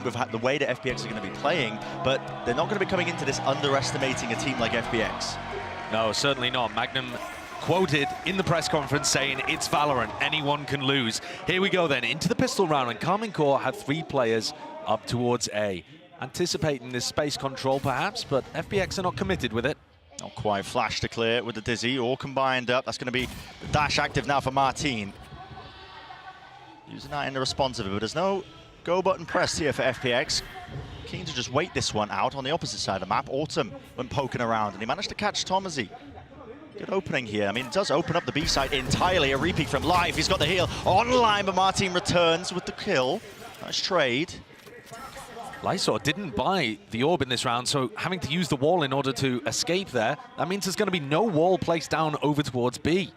with the way that FPX are going to be playing, but they're not going to be coming into this underestimating a team like FPX. No, certainly not. Magnum quoted in the press conference saying, "It's Valorant, anyone can lose." Here we go then, into the pistol round, and Karmine Corp had 3 players up towards A. Anticipating this space control perhaps, but FPX are not committed with it. Not quite. Flash to clear with the Dizzy, all combined up. That's going to be the dash active now for Martin. Using that in the responsive, but there's no go button pressed here for FPX. Keen to just wait this one out on the opposite side of the map. Autumn went poking around, and he managed to catch Tomazy. Good opening here. I mean, it does open up the B side entirely. A repeat from Live. He's got the heal online, but Martin returns with the kill. Nice trade. Lysor didn't buy the orb in this round, so having to use the wall in order to escape there, that means there's going to be no wall placed down over towards B.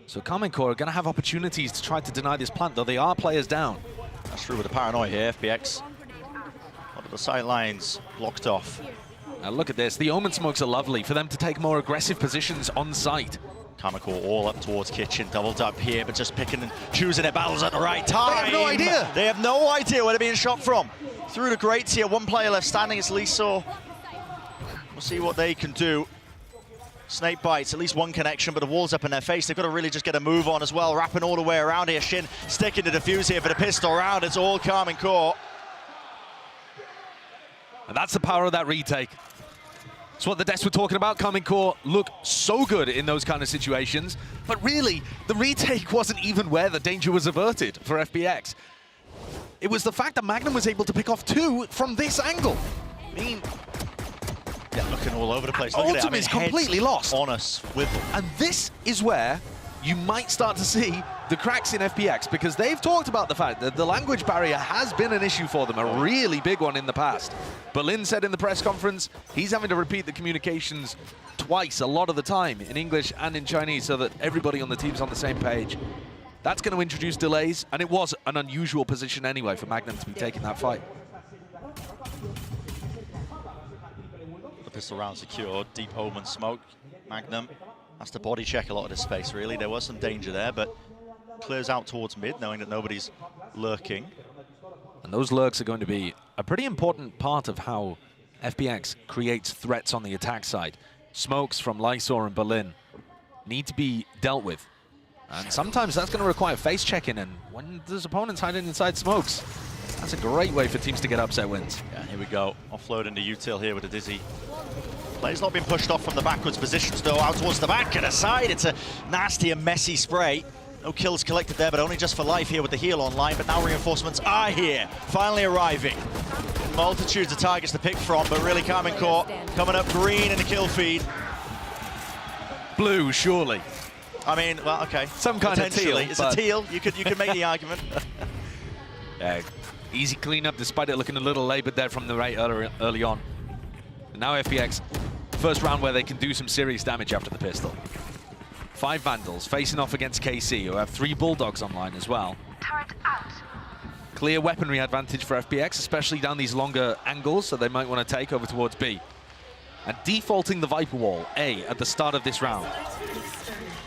So Karmine Corp are going to have opportunities to try to deny this plant, though they are players down. That's true with the paranoia here, FPX. One of the sight lines blocked off. Now look at this, the Omen smokes are lovely for them to take more aggressive positions on site. Karmine Corp all up towards Kitchen, doubled up here, but just picking and choosing their battles at the right time. They have no idea. They have no idea where they're being shot from. Through the grates here, 1 player left standing, it's Lysor. We'll see what they can do. Snake bites, at least 1 connection, but the wall's up in their face. They've got to really just get a move on as well, wrapping all the way around here. Shin sticking to defuse here for the pistol round. It's all Karmine Corp. And that's the power of that retake. It's what the devs were talking about. Karmine Corp look so good in those kind of situations, but really, the retake wasn't even where the danger was averted for FPX. It was the fact that Magnum was able to pick off 2 from this angle. I mean, yeah, looking all over the place. Autumn is completely lost. On us with them. And this is where you might start to see the cracks in FPX, because they've talked about the fact that the language barrier has been an issue for them, a really big one in the past. Berlin said in the press conference he's having to repeat the communications twice a lot of the time in English and in Chinese so that everybody on the team's on the same page. That's going to introduce delays, and it was an unusual position anyway for Magnum to be taking that fight. The pistol round secured, deep Omen smoke. Magnum has to body check a lot of this space, really. There was some danger there, but clears out towards mid, knowing that nobody's lurking. And those lurks are going to be a pretty important part of how FPX creates threats on the attack side. Smokes from Lysor and Berlin need to be dealt with. And sometimes that's going to require face checking, and when there's opponents hiding inside smokes, that's a great way for teams to get upset wins. Yeah, here we go. Offloading the util here with the Dizzy. Play's not been pushed off from the backwards positions, though, out towards the back and aside. It's a nasty and messy spray. No kills collected there, but only just for life here with the heal online. But now reinforcements are here, finally arriving. Multitudes of targets to pick from, but really Karmine Corp coming up green in the kill feed. Blue, surely. I mean, well, okay. Some kind of teal. It's a teal. You could make the argument. Yeah, easy cleanup despite it looking a little labored there from the right early on. And now FPX, first round where they can do some serious damage after the pistol. 5 Vandals facing off against KC, who have 3 Bulldogs online as well. Turret out. Clear weaponry advantage for FPX, especially down these longer angles, so they might want to take over towards B. And defaulting the Viper wall, A, at the start of this round.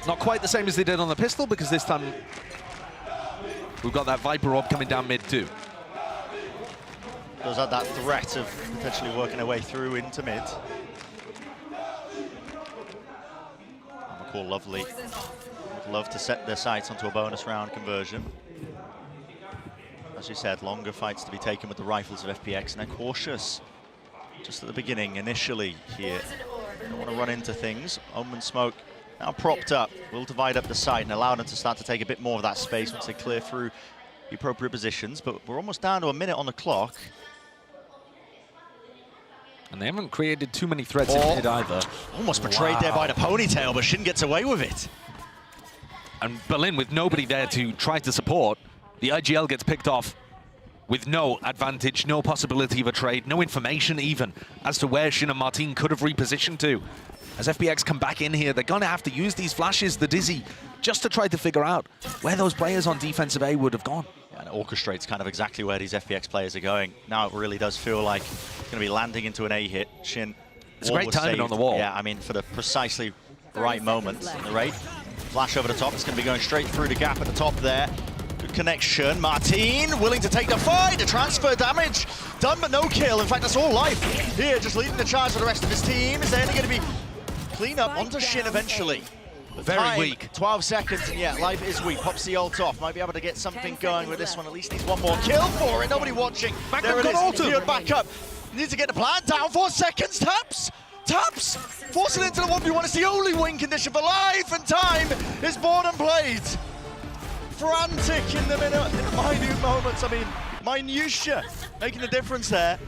Not quite the same as they did on the pistol, because this time we've got that Viper orb coming down mid too. Does have that threat of potentially working their way through into mid. Call lovely. Would love to set their sights onto a bonus round conversion. As you said, longer fights to be taken with the rifles of FPX, and they're cautious. Just at the beginning, initially here. Don't want to run into things. Omen smoke now propped up. Will divide up the site and allow them to start to take a bit more of that space once they clear through the appropriate positions. But we're almost down to a minute on the clock. And they haven't created too many threats in mid either. Almost betrayed there by the ponytail, but Shin gets away with it. And Berlin, with nobody there to try to support, the IGL gets picked off with no advantage, no possibility of a trade, no information even as to where Shin and Martin could have repositioned to. As FPX come back in here, they're going to have to use these flashes, the Dizzy, just to try to figure out where those players on defensive A would have gone. Yeah, and it orchestrates kind of exactly where these FPX players are going. Now it really does feel like it's going to be landing into an A hit. Shin. It's great timing on the wall. Yeah, I mean, for the precisely right moment. The rate. Flash over the top. It's going to be going straight through the gap at the top there. Good connection. Martin willing to take the fight. The transfer damage done, but no kill. In fact, that's all life here, just leading the charge for the rest of his team. Is there only going to be clean up onto Shin eventually? Very weak. 12 seconds, and yeah, life is weak. Pops the ult off. Might be able to get something going with this one. At least needs one more kill for it. Nobody watching. There it is. He'll back up. Needs to get the plant down. 4 seconds. Taps. Taps. Force it into the 1v1. It's the only win condition for life, and time is born and played. Frantic in the minute moments. I mean, minutia making the difference there.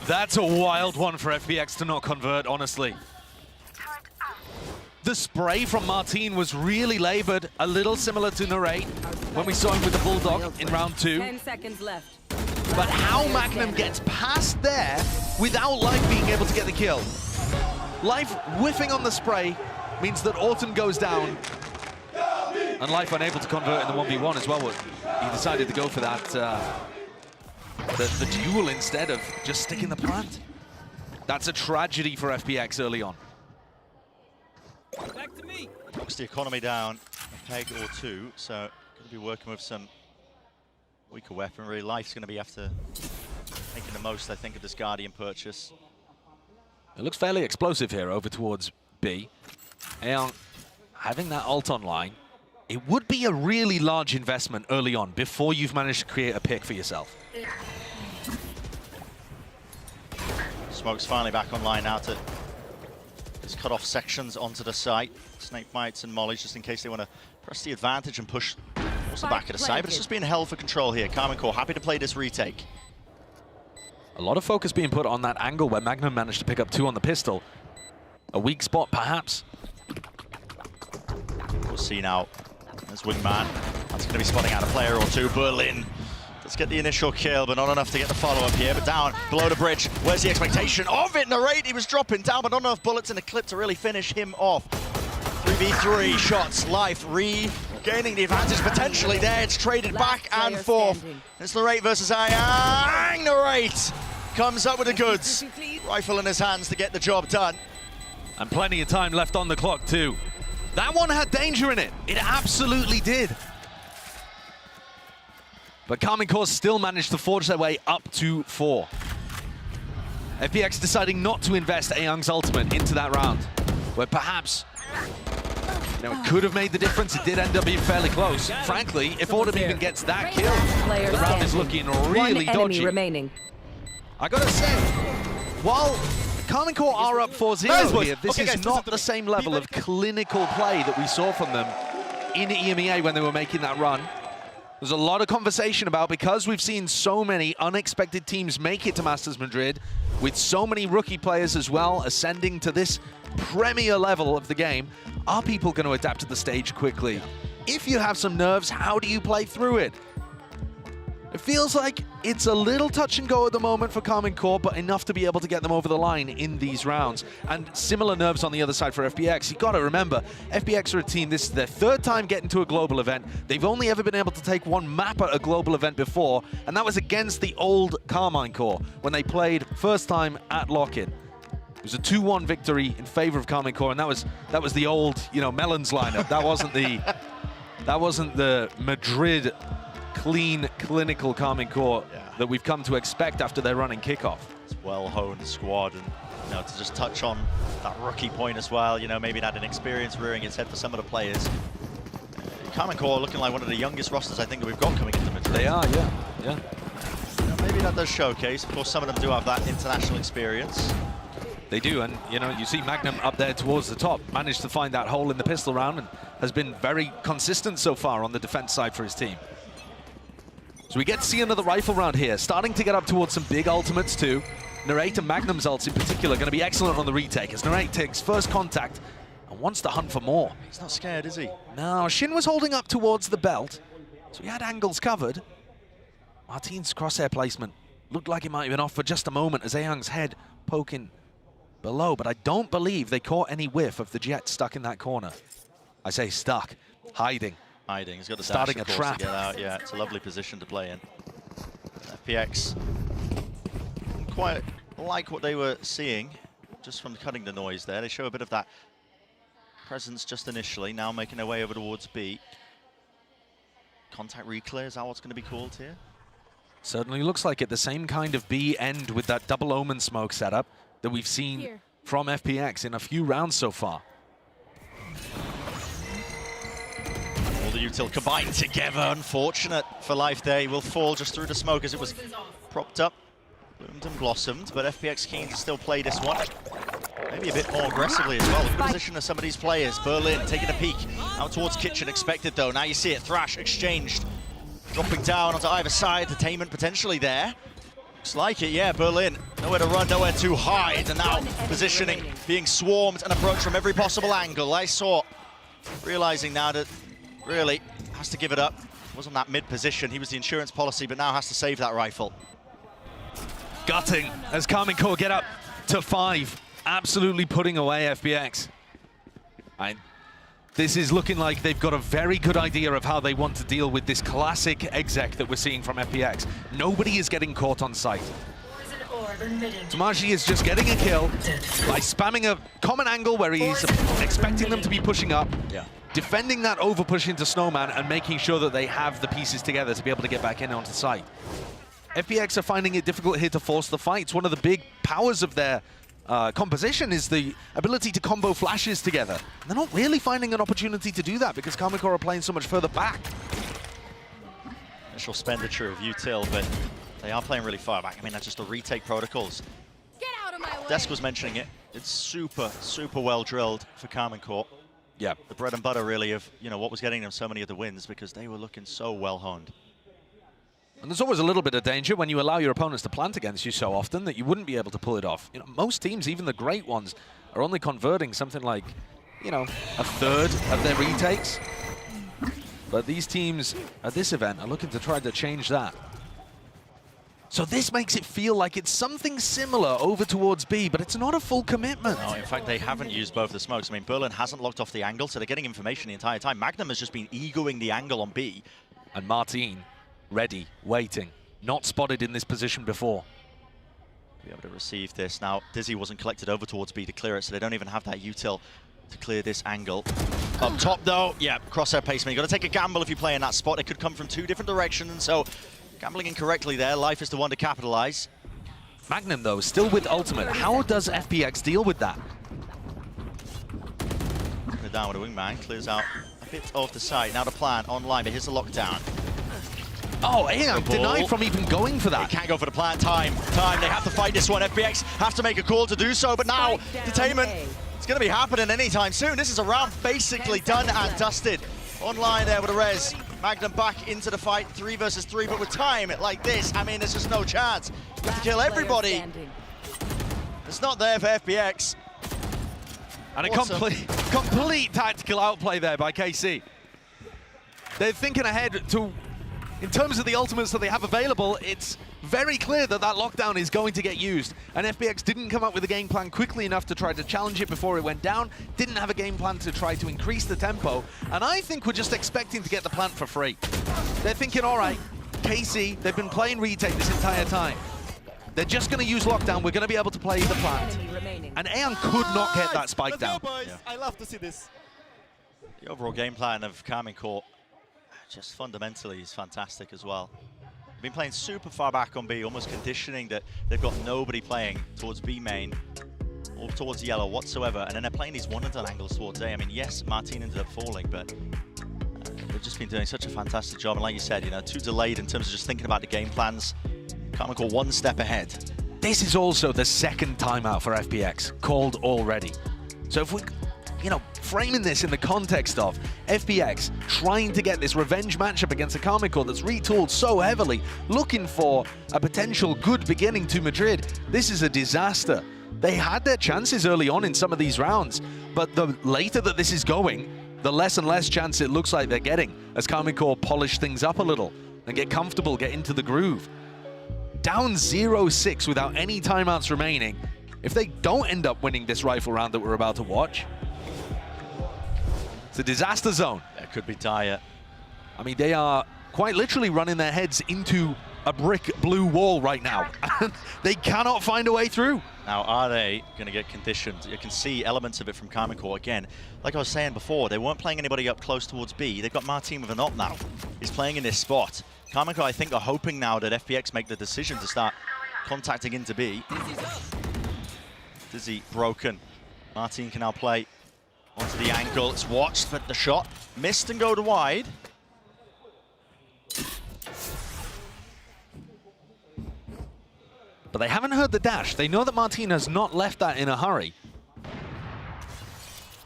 That's a wild one for FPX to not convert, honestly. The spray from Martin was really labored, a little similar to Narrate when we saw him with the Bulldog in round 2. 10 seconds left. But how Magnum gets past there without Life being able to get the kill. Life whiffing on the spray means that Orton goes down, and Life unable to convert in the 1v1 as well. He decided to go for that, the duel instead of just sticking the plant. That's a tragedy for FPX early on. Back to me. Knocks the economy down a peg or two, so going to be working with some weaker weaponry. Life's going to be after making the most, I think, of this Guardian purchase. It looks fairly explosive here over towards B. And having that ult online, it would be a really large investment early on before you've managed to create a pick for yourself. Smoke's finally back online now to just cut off sections onto the site. Snake bites and mollies just in case they want to press the advantage and push also back at the side. But it's just being held for control here. Karmine Corp happy to play this retake. A lot of focus being put on that angle where Magnum managed to pick up 2 on the pistol. A weak spot, perhaps. We'll see now. There's Wingman. That's going to be spotting out a player or two. Berlin. Let's get the initial kill, but not enough to get the follow-up here. But down below the bridge, where's the expectation of it? Narrate, he was dropping down, but not enough bullets in the clip to really finish him off. 3v3 shots, Life regaining the advantage potentially there. It's traded back and forth. It's Narrate versus Ayang. Narrate comes up with the goods. Rifle in his hands to get the job done. And plenty of time left on the clock too. That one had danger in it. It absolutely did. But Karmine Corp still managed to forge their way up to 4. FPX deciding not to invest Ayang's ultimate into that round, where perhaps, you know, it could have made the difference. It did end up being fairly close. Frankly, if Autumn even gets that kill, the round is looking really dodgy. Remaining. I gotta say, while Karmine Corp are up 4-0 here, this is not the same level of clinical play that we saw from them in EMEA when they were making that run. There's a lot of conversation about, because we've seen so many unexpected teams make it to Masters Madrid, with so many rookie players as well ascending to this premier level of the game, are people going to adapt to the stage quickly? If you have some nerves, how do you play through it? It feels like it's a little touch and go at the moment for Karmine Corp, but enough to be able to get them over the line in these rounds. And similar nerves on the other side for FPX. You got to remember, FPX are a team, this is their 3rd time getting to a global event. They've only ever been able to take 1 map at a global event before, and that was against the old Karmine Corp when they played first time at Lock-In. It was a 2-1 victory in favor of Karmine Corp, and that was the old, you know, Melons lineup. That wasn't the Madrid clean, clinical Karmine Corp that we've come to expect after their run in kickoff. It's well-honed squad, and you know, to just touch on that rookie point as well, you know, maybe it had an experience rearing its head for some of the players. Karmine Corp looking like one of the youngest rosters I think that we've got coming into Madrid. They are, yeah. You know, maybe that does showcase. Of course, some of them do have that international experience. They do, and you know, you see Magnum up there towards the top, managed to find that hole in the pistol round and has been very consistent so far on the defense side for his team. So we get to see another rifle round here, starting to get up towards some big ultimates too. Narrate and Magnum's ults in particular going to be excellent on the retake as Narrate takes first contact and wants to hunt for more. He's not scared, is he? No, Shin was holding up towards the belt, so he had angles covered. Martin's crosshair placement looked like it might have been off for just a moment as Ayang's head poking below, but I don't believe they caught any whiff of the jet stuck in that corner. I say stuck, hiding. He's got the starting dash, a of course, trap. to get out. Yeah, it's a lovely position to play in. FPX quite like what they were seeing just from cutting the noise there. They show a bit of that presence just initially, now making their way over towards B. contact reclear, is that what's going to be called here? Certainly looks like it. The same kind of B end with that double omen smoke setup that we've seen from FPX in a few rounds so far. All the util combined together. Unfortunate for Life Day. Will fall just through the smoke as it was propped up, bloomed and blossomed. But FPX keen to still play this one. Maybe a bit more aggressively as well. Look at the position of some of these players. Berlin taking a peek out towards Kitchen. Expected though. Now you see it. Thrash exchanged. Dropping down onto either side. Detainment potentially there. Looks like it, yeah. Berlin. Nowhere to run, nowhere to hide. And now positioning, being swarmed and approached from every possible angle. I saw, realizing now that really has to give it up. Wasn't that mid position. He was the insurance policy, but now has to save that rifle. Gutting as Karmine Corp get up to 5. Absolutely putting away FPX. This is looking like they've got a very good idea of how they want to deal with this classic exec that we're seeing from FPX. Nobody is getting caught on sight. Tamashi is just getting a kill by spamming a common angle where he's expecting them to be pushing up, defending that over push into Snowman and making sure that they have the pieces together to be able to get back in onto site. FPX are finding it difficult here to force the fight. It's one of the big powers of their composition is the ability to combo flashes together. And they're not really finding an opportunity to do that because Karmine Corp are playing so much further back. Initial expenditure of util, but they are playing really far back. I mean, that's just the retake protocols. Get out of my way. Desk was mentioning it. It's super, super well drilled for Karmine Corp. Yeah. The bread and butter really of, you know, what was getting them so many of the wins because they were looking so well honed. And there's always a little bit of danger when you allow your opponents to plant against you so often that you wouldn't be able to pull it off. You know, most teams, even the great ones, are only converting something like, you know, a third of their retakes. But these teams at this event are looking to try to change that. So this makes it feel like it's something similar over towards B, but it's not a full commitment. No, in fact, they haven't used both the smokes. I mean, Berlin hasn't locked off the angle, so they're getting information the entire time. Magnum has just been egoing the angle on B. And Martin, ready, waiting, not spotted in this position before. Be able to receive this. Now, Dizzy wasn't collected over towards B to clear it, so they don't even have that util to clear this angle. Up top, though, yeah, crosshair placement. You've got to take a gamble if you play in that spot. It could come from two different directions, so gambling incorrectly there. Life is the one to capitalize. Magnum, though, still with ultimate. How does FPX deal with that? Down with a wingman, clears out a bit of the site. Now the plan online, but here's the lockdown. Oh, Aeon denied from even going for that. They can't go for the plan. Time. They have to fight this one. FPX have to make a call to do so, but now detainment, it's going to be happening anytime soon. This is a round basically done and dusted. Online there with a res. Magnum back into the fight, 3 versus 3, but with time like this, I mean, there's just no chance. You have to kill everybody. It's not there for FPX. And a complete tactical outplay there by KC. They're thinking ahead to, in terms of the ultimates that they have available, it's very clear that that lockdown is going to get used. And FPX didn't come up with a game plan quickly enough to try to challenge it before it went down, didn't have a game plan to try to increase the tempo, and I think we're just expecting to get the plant for free. They're thinking, all right, KC, they've been playing retake this entire time. They're just going to use lockdown. We're going to be able to play the plant. And Aeon could not get that spike down. Yeah. I love to see this. The overall game plan of Karmine Corp just fundamentally is fantastic as well. They've been playing super far back on B, almost conditioning that they've got nobody playing towards B main or towards yellow whatsoever. And then they're playing these one and done angles towards A. I mean, yes, Martin ended up falling, but they've just been doing such a fantastic job. And like you said, you know, too delayed in terms of just thinking about the game plans. Karmine Corp one step ahead. This is also the second timeout for FPX, called already. So if we, you know, framing this in the context of FPX trying to get this revenge matchup against a Karmine Corp that's retooled so heavily, looking for a potential good beginning to Madrid, this is a disaster. They had their chances early on in some of these rounds, but the later that this is going, the less and less chance it looks like they're getting as Karmine Corp polish things up a little and get comfortable, get into the groove. Down 0-6 without any timeouts remaining. If they don't end up winning this rifle round that we're about to watch, it's a disaster zone. That could be dire. I mean, they are quite literally running their heads into a brick blue wall right now. They cannot find a way through. Now, are they going to get conditioned? You can see elements of it from Karmine Corp again. Like I was saying before, they weren't playing anybody up close towards B. They've got Martin with an op now. is playing in this spot. Karmine, I think, are hoping now that FPX make the decision to start contacting into B. Dizzy broken. Martin can now play onto the ankle. It's watched, but the shot missed and go to wide. But they haven't heard the dash. They know that Martin has not left that in a hurry.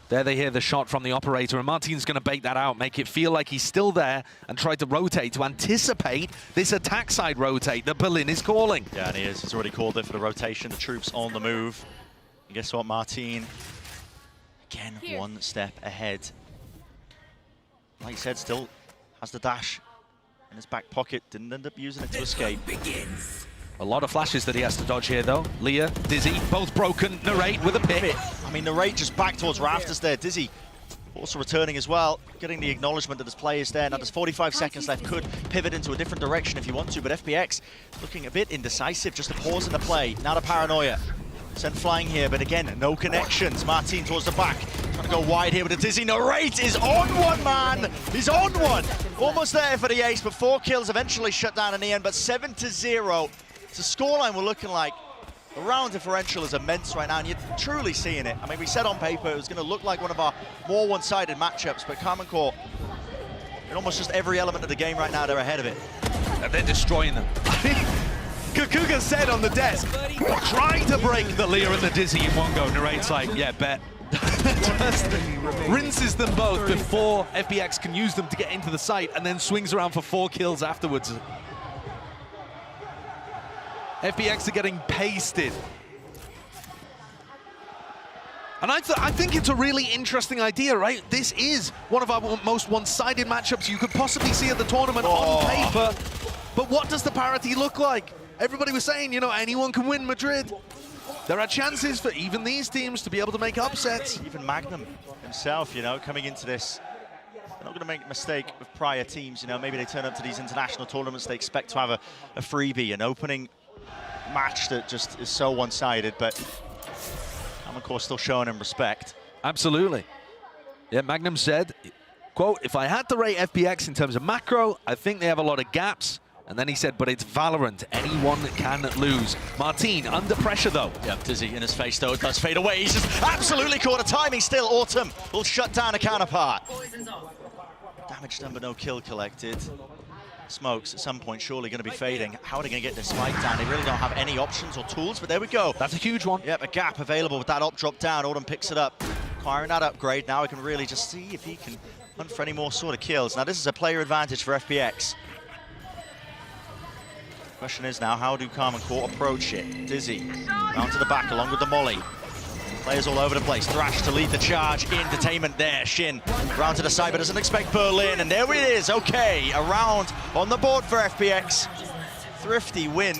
There they hear the shot from the operator, and Martin's going to bait that out, make it feel like he's still there, and try to rotate to anticipate this attack side rotate that Berlin is calling. Yeah, and he is. He's already called it for the rotation. The troops on the move. And guess what, Martin? Again, one step ahead. Like you said, still has the dash in his back pocket. Didn't end up using it to escape. A lot of flashes that he has to dodge here, though. Leah, Dizzy, both broken. Narrate with a pick. I mean, Narrate just back towards rafters there. Dizzy also returning as well, getting the acknowledgement that there's players there. Now there's 45 seconds left. Could pivot into a different direction if you want to, but FPX looking a bit indecisive. Just a pause in the play. Now the paranoia. Sent flying here, but again, no connections. Martin towards the back. Trying to go wide here with a Dizzy. Narrate is on one, man. He's on one. Almost there for the ace, but 4 kills eventually shut down in the end, but 7-0. The scoreline we're looking like. The round differential is immense right now, and you're truly seeing it. I mean, we said on paper it was going to look like one of our more one-sided matchups, but Karmine Corp, in almost just every element of the game right now, they're ahead of it. And they're destroying them. Kakuga said on the desk, trying to break the Leah and the Dizzy in one go. Narrate's like, yeah, bet. Just rinses them both before FPX can use them to get into the site, and then swings around for 4 kills afterwards. FPX are getting pasted. And I think it's a really interesting idea, right? This is one of our most one-sided matchups you could possibly see at the tournament on paper. But what does the parity look like? Everybody was saying, you know, anyone can win Madrid. There are chances for even these teams to be able to make upsets. Even Magnum himself, you know, coming into this, they're not going to make a mistake with prior teams. You know, maybe they turn up to these international tournaments, they expect to have a freebie, an opening match that just is so one-sided, but I'm of course still showing him respect. Absolutely. Yeah, Magnum said, quote, if I had to rate FPX in terms of macro, I think they have a lot of gaps. And then he said, but it's Valorant. Anyone can lose. Martin, under pressure, though. Yeah, Dizzy in his face, though. It does fade away. He's just absolutely caught a timing still. Autumn will shut down a counterpart. Damage done, but no kill collected. Smokes at some point surely going to be fading. How are they going to get this spike down? They really don't have any options or tools, but there we go. That's a huge one. Yep, a gap available with that op drop down. Autumn picks it up, acquiring that upgrade. Now he can really just see if he can hunt for any more sort of kills. Now this is a player advantage for FPX. Question is now, how do Karmine Corp approach it? Dizzy, round to the back along with the molly. Players all over the place. Thrash to lead the charge. Entertainment there. Shin round to the side, but doesn't expect Berlin. And there it is. Okay, a round on the board for FPX. Thrifty win.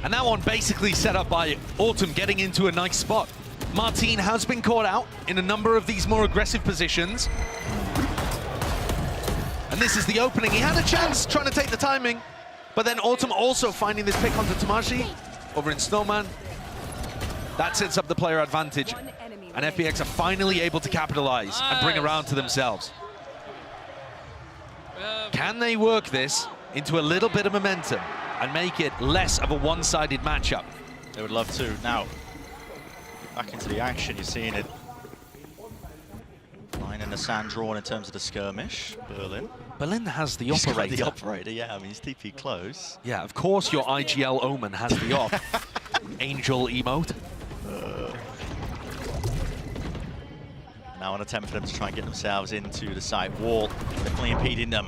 And that one basically set up by Autumn getting into a nice spot. Martin has been caught out in a number of these more aggressive positions. And this is the opening. He had a chance trying to take the timing, but then Autumn also finding this pick onto Tamashi over in Snowman. That sets up the player advantage, and FPX are finally able to capitalize and bring around to themselves. Can they work this into a little bit of momentum and make it less of a one-sided matchup? They would love to. Now, back into the action, you're seeing it. Line in the sand drawn in terms of the skirmish. Berlin has the operator. The operator, yeah, I mean, he's TP close. Yeah, of course your IGL Omen has the op. Angel emote. Now an attempt for them to try and get themselves into the side wall. Definitely impeding them.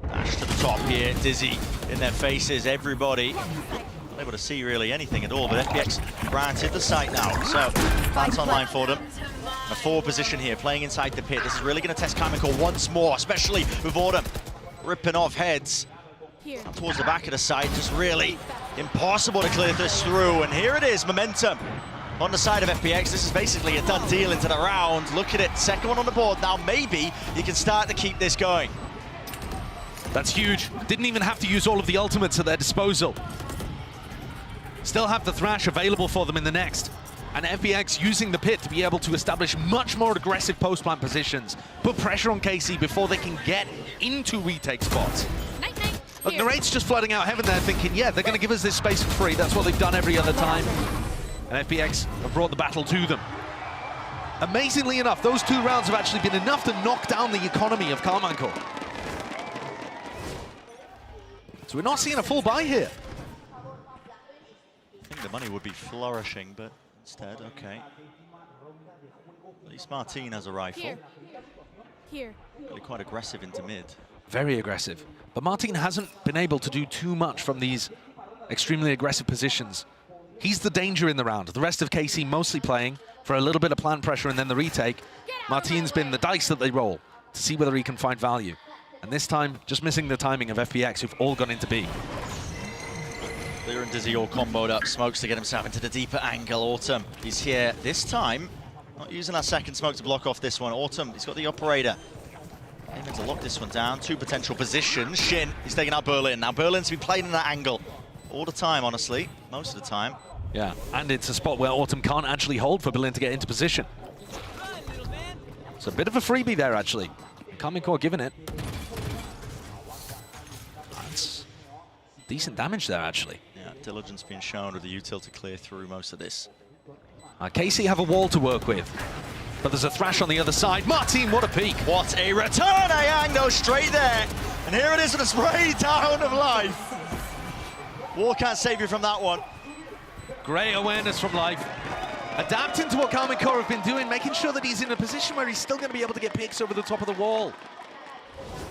Dash to the top here. Dizzy in their faces. Everybody not able to see really anything at all, but FPX granted the site now. So plants online for them. A forward position here, playing inside the pit. This is really going to test Karmine Corp once more, especially with Autumn ripping off heads. Towards the back of the site, just really impossible to clear this through. And here it is, momentum on the side of FPX. This is basically a done deal into the round. Look at it, second one on the board. Now maybe you can start to keep this going. That's huge. Didn't even have to use all of the ultimates at their disposal. Still have the Thrash available for them in the next. And FPX using the pit to be able to establish much more aggressive post-plant positions, put pressure on KC before they can get into retake spots. Look, Narrate's just flooding out heaven there thinking, yeah, they're going to give us this space for free. That's what they've done every other time. And FPX have brought the battle to them. Amazingly enough, those 2 rounds have actually been enough to knock down the economy of Karmine Corp. So we're not seeing a full buy here. I think the money would be flourishing, but instead, okay. At least Martine has a rifle. Here. Really quite aggressive into mid. Very aggressive. But Martine hasn't been able to do too much from these extremely aggressive positions. He's the danger in the round. The rest of KC mostly playing for a little bit of plant pressure and then the retake. Martine's been the dice that they roll to see whether he can find value. And this time, just missing the timing of FPX, who've all gone into B. Clear and Dizzy all comboed up. Smokes to get himself into the deeper angle. Autumn, he's here this time. Not using that second smoke to block off this one. Autumn, he's got the operator. Aiming to lock this one down. 2 potential positions. Shin, he's taking out Berlin. Now Berlin's been playing in that angle all the time, honestly. Most of the time. Yeah, and it's a spot where Autumn can't actually hold for Berlin to get into position. It's a bit of a freebie there, actually. Karmine Corp giving it. That's decent damage there, actually. Yeah, diligence being shown with the util to clear through most of this. KC have a wall to work with, but there's a thrash on the other side. Martine, what a peek. What a return! Ayang goes straight there. And here it is with a spray down of life. War can't save you from that one. Great awareness from Life. Adapting to what Karmine Corp have been doing, making sure that he's in a position where he's still going to be able to get picks over the top of the wall.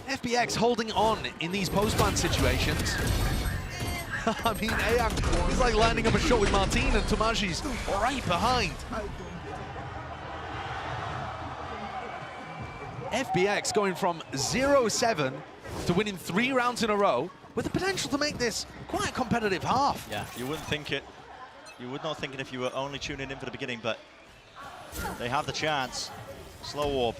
FPX holding on in these post-plant situations. I mean, Ayang, he's like lining up a shot with Martine and Tomaji's right behind. FPX going from 0-7 to winning 3 rounds in a row with the potential to make this quite a competitive half. Yeah, you wouldn't think it. You would not think it if you were only tuning in for the beginning, but they have the chance. Slow warp.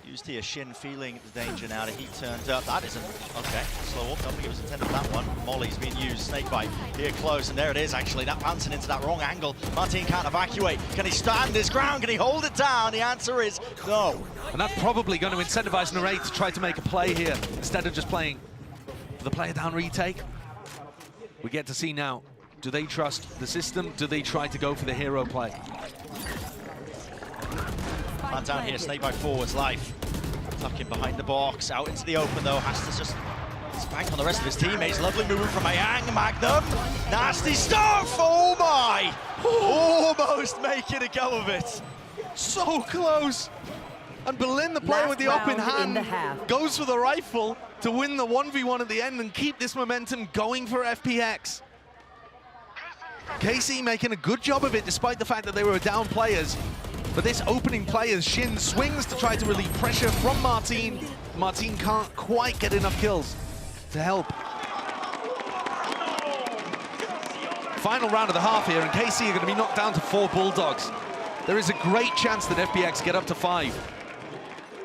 Used here, Shin feeling the danger now. The heat turned up. That isn't okay. Slow warp. Don't think it was intended for that one. Molly's being used. Snakebite here close, and there it is actually. That bouncing into that wrong angle. Martine can't evacuate. Can he stand his ground? Can he hold it down? The answer is no. And that's probably going to incentivize Narrate to try to make a play here instead of just playing for the player down retake. We get to see now. Do they trust the system? Do they try to go for the hero play? Man down here, Snakebite forwards, Life. Tucking behind the box, out into the open though. Has to just spank on the rest of his teammates. Lovely movement from Ayang, Magnum. Nasty stuff, oh my! Almost making a go of it. So close. And Berlin, the player with the open hand, goes for the rifle to win the 1v1 at the end and keep this momentum going for FPX. KC making a good job of it despite the fact that they were down players. But this opening play as Shin swings to try to relieve pressure from Martine. Martine can't quite get enough kills to help. Final round of the half here, and KC are going to be knocked down to 4 Bulldogs. There is a great chance that FPX get up to 5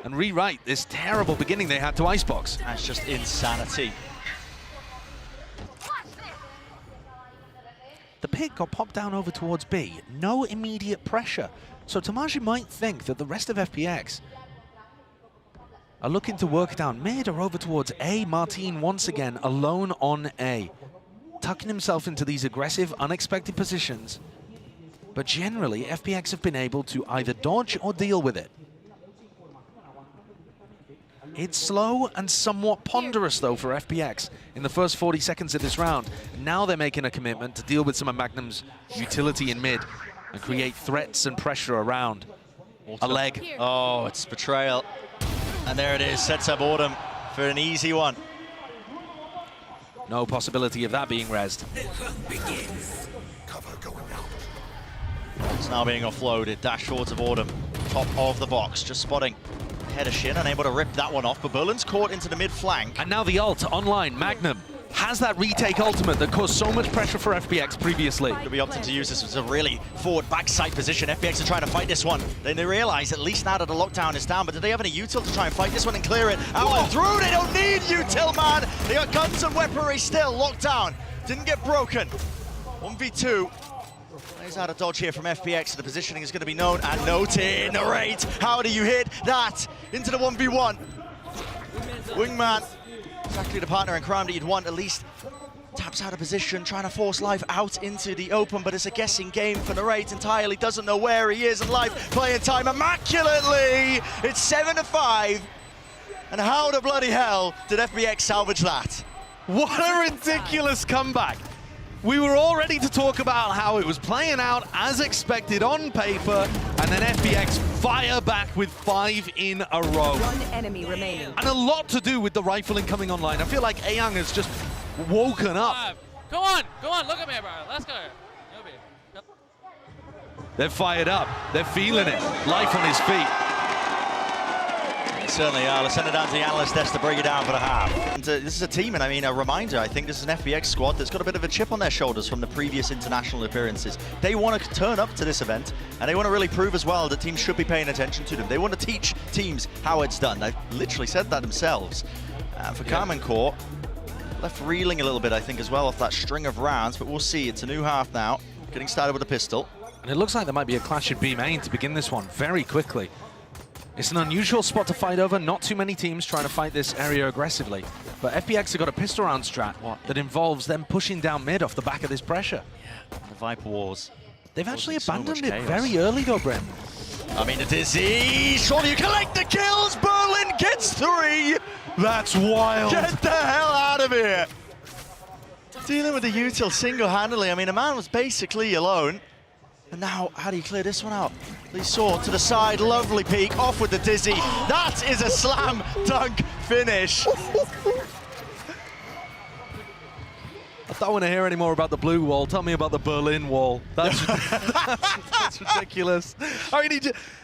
and rewrite this terrible beginning they had to Icebox. That's just insanity. The pick got popped down over towards B. No immediate pressure. So Tomaji might think that the rest of FPX are looking to work down mid or over towards A. Martine once again alone on A. Tucking himself into these aggressive, unexpected positions. But generally, FPX have been able to either dodge or deal with it. It's slow and somewhat ponderous, though, for FPX in the first 40 seconds of this round. Now they're making a commitment to deal with some of Magnum's utility in mid and create threats and pressure around. A leg. Oh, it's betrayal. And there it is, sets up Autumn for an easy one. No possibility of that being rezzed. It's now being offloaded. Dash forwards of Autumn. Top of the box, just spotting head of Shin, unable to rip that one off, but Berlin's caught into the mid flank. And now the ult online. Magnum has that retake ultimate that caused so much pressure for FPX previously. Could be opting to use this as a really forward backside position. FPX are trying to fight this one. Then they realize at least now that the lockdown is down, but do they have any util to try and fight this one and clear it? Out and through, they don't need util, man! They got guns and weaponry still, locked down. Didn't get broken. 1v2. Plays out a dodge here from FPX, so the positioning is going to be known and noted. Narrate, how do you hit that into the 1v1? Wingman, exactly the partner in crime that you'd want. At least taps out of position, trying to force Life out into the open, but it's a guessing game for Narrate entirely. Doesn't know where he is, and Life playing time immaculately. It's 7-5. And how the bloody hell did FPX salvage that? What a ridiculous comeback. We were all ready to talk about how it was playing out as expected on paper, and then FPX fire back with 5 in a row. One enemy remaining. And a lot to do with the rifling coming online. I feel like Aang has just woken up. Come on, look at me, bro. Let's go. They're fired up. They're feeling it. Life on his feet. They certainly are. Let's send it down to the analyst desk to bring it down for the half. And this is a team, and I mean, a reminder, I think this is an FPX squad that's got a bit of a chip on their shoulders from the previous international appearances. They want to turn up to this event, and they want to really prove as well that teams should be paying attention to them. They want to teach teams how it's done. They've literally said that themselves. For Karmine Corp, left reeling a little bit, I think, as well off that string of rounds, but we'll see. It's a new half now, getting started with a pistol. And it looks like there might be a clash of B main to begin this one very quickly. It's an unusual spot to fight over. Not too many teams trying to fight this area aggressively. But FPX have got a pistol round strat that involves them pushing down mid off the back of this pressure. Yeah, the Viper Wars. They've actually so abandoned it chaos. very early though, Brent. I mean, the Dizzy, surely you collect the kills. Berlin gets 3. That's wild. Get the hell out of here. Dealing with the util single-handedly. I mean, a man was basically alone. And now, how do you clear this one out? Lee Saw to the side, lovely peek, off with the Dizzy. That is a slam dunk finish. I don't want to hear any more about the blue wall. Tell me about the Berlin wall. That's ridiculous. I mean,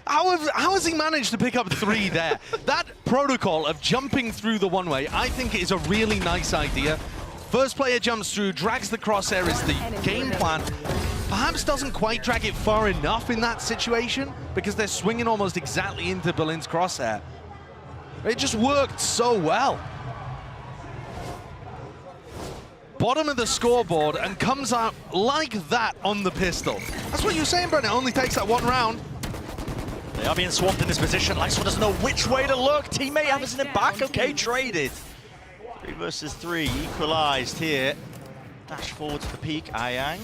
how has he managed to pick up 3 there? That protocol of jumping through the one-way, I think, is a really nice idea. First player jumps through, drags the crosshair is the game plan. Perhaps doesn't quite drag it far enough in that situation because they're swinging almost exactly into Berlin's crosshair. It just worked so well. Bottom of the scoreboard and comes out like that on the pistol. That's what you're saying, Brent. It only takes that 1 round. They are being swamped in this position. Lifeswan doesn't know which way to look. Teammate hammers it back. Okay, traded. 3 versus 3, equalized here. Dash forward to the peak, Ayang.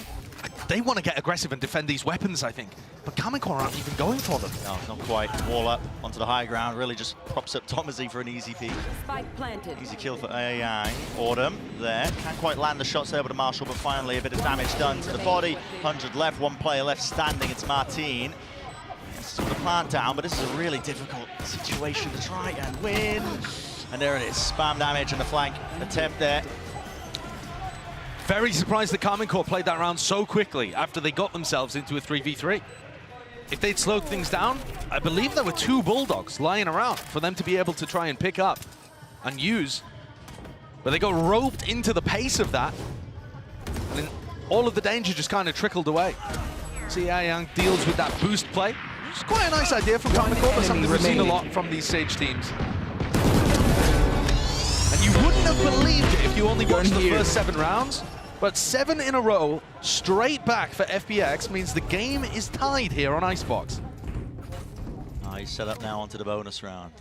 They want to get aggressive and defend these weapons, I think. But Karmine aren't even going for them. No, not quite. Wall up onto the high ground. Really just props up Thomasy for an easy peek. Spike planted. Easy kill for Ayang. Autumn there. Can't quite land the shots there with a Marshall, but finally a bit of damage done to the body. 100 left, 1 player left standing. It's Martin. This is going to plant down, but this is a really difficult situation to try and win. And there it is. Spam damage and the flank attempt there. Very surprised that Karmine played that round so quickly after they got themselves into a 3v3. If they'd slowed things down, I believe there were 2 Bulldogs lying around for them to be able to try and pick up and use. But they got roped into the pace of that. And then all of the danger just kind of trickled away. See how Young deals with that boost play. It's quite a nice idea from Karmine, but something we've seen a lot from these Sage teams. And you wouldn't have believed it if you only watched the first 7 rounds. But 7 in a row, straight back for FPX, means the game is tied here on Icebox. He's set up now onto the bonus round.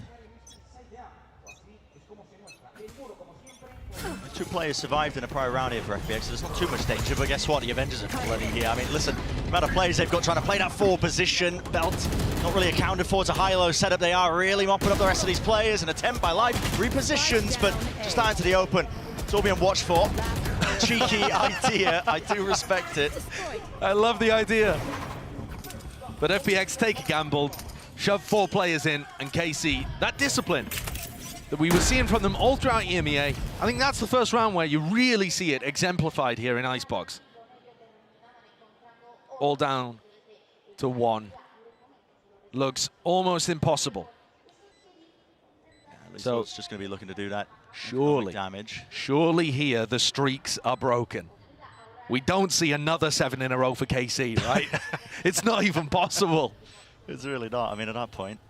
2 players survived in a prior round here for FPX, so there's not too much danger, but guess what? The Avengers are bloody here. I mean, listen, the amount of players they've got trying to play that 4 position. Belt not really accounted for. It's a high-low setup. They are really mopping up the rest of these players. An attempt by Life, repositions, but just out into the open. It's all being watched for. Cheeky idea. I do respect it. I love the idea. But FPX take a gamble, shove 4 players in, and KC, that discipline that we were seeing from them all throughout EMEA, I think that's the first round where you really see it exemplified here in Icebox. All down to 1. Looks almost impossible. Yeah, so it's just going to be looking to do that. Surely, damage. Surely here the streaks are broken. We don't see another 7 in a row for KC, right? It's not even possible. It's really not. I mean, at that point.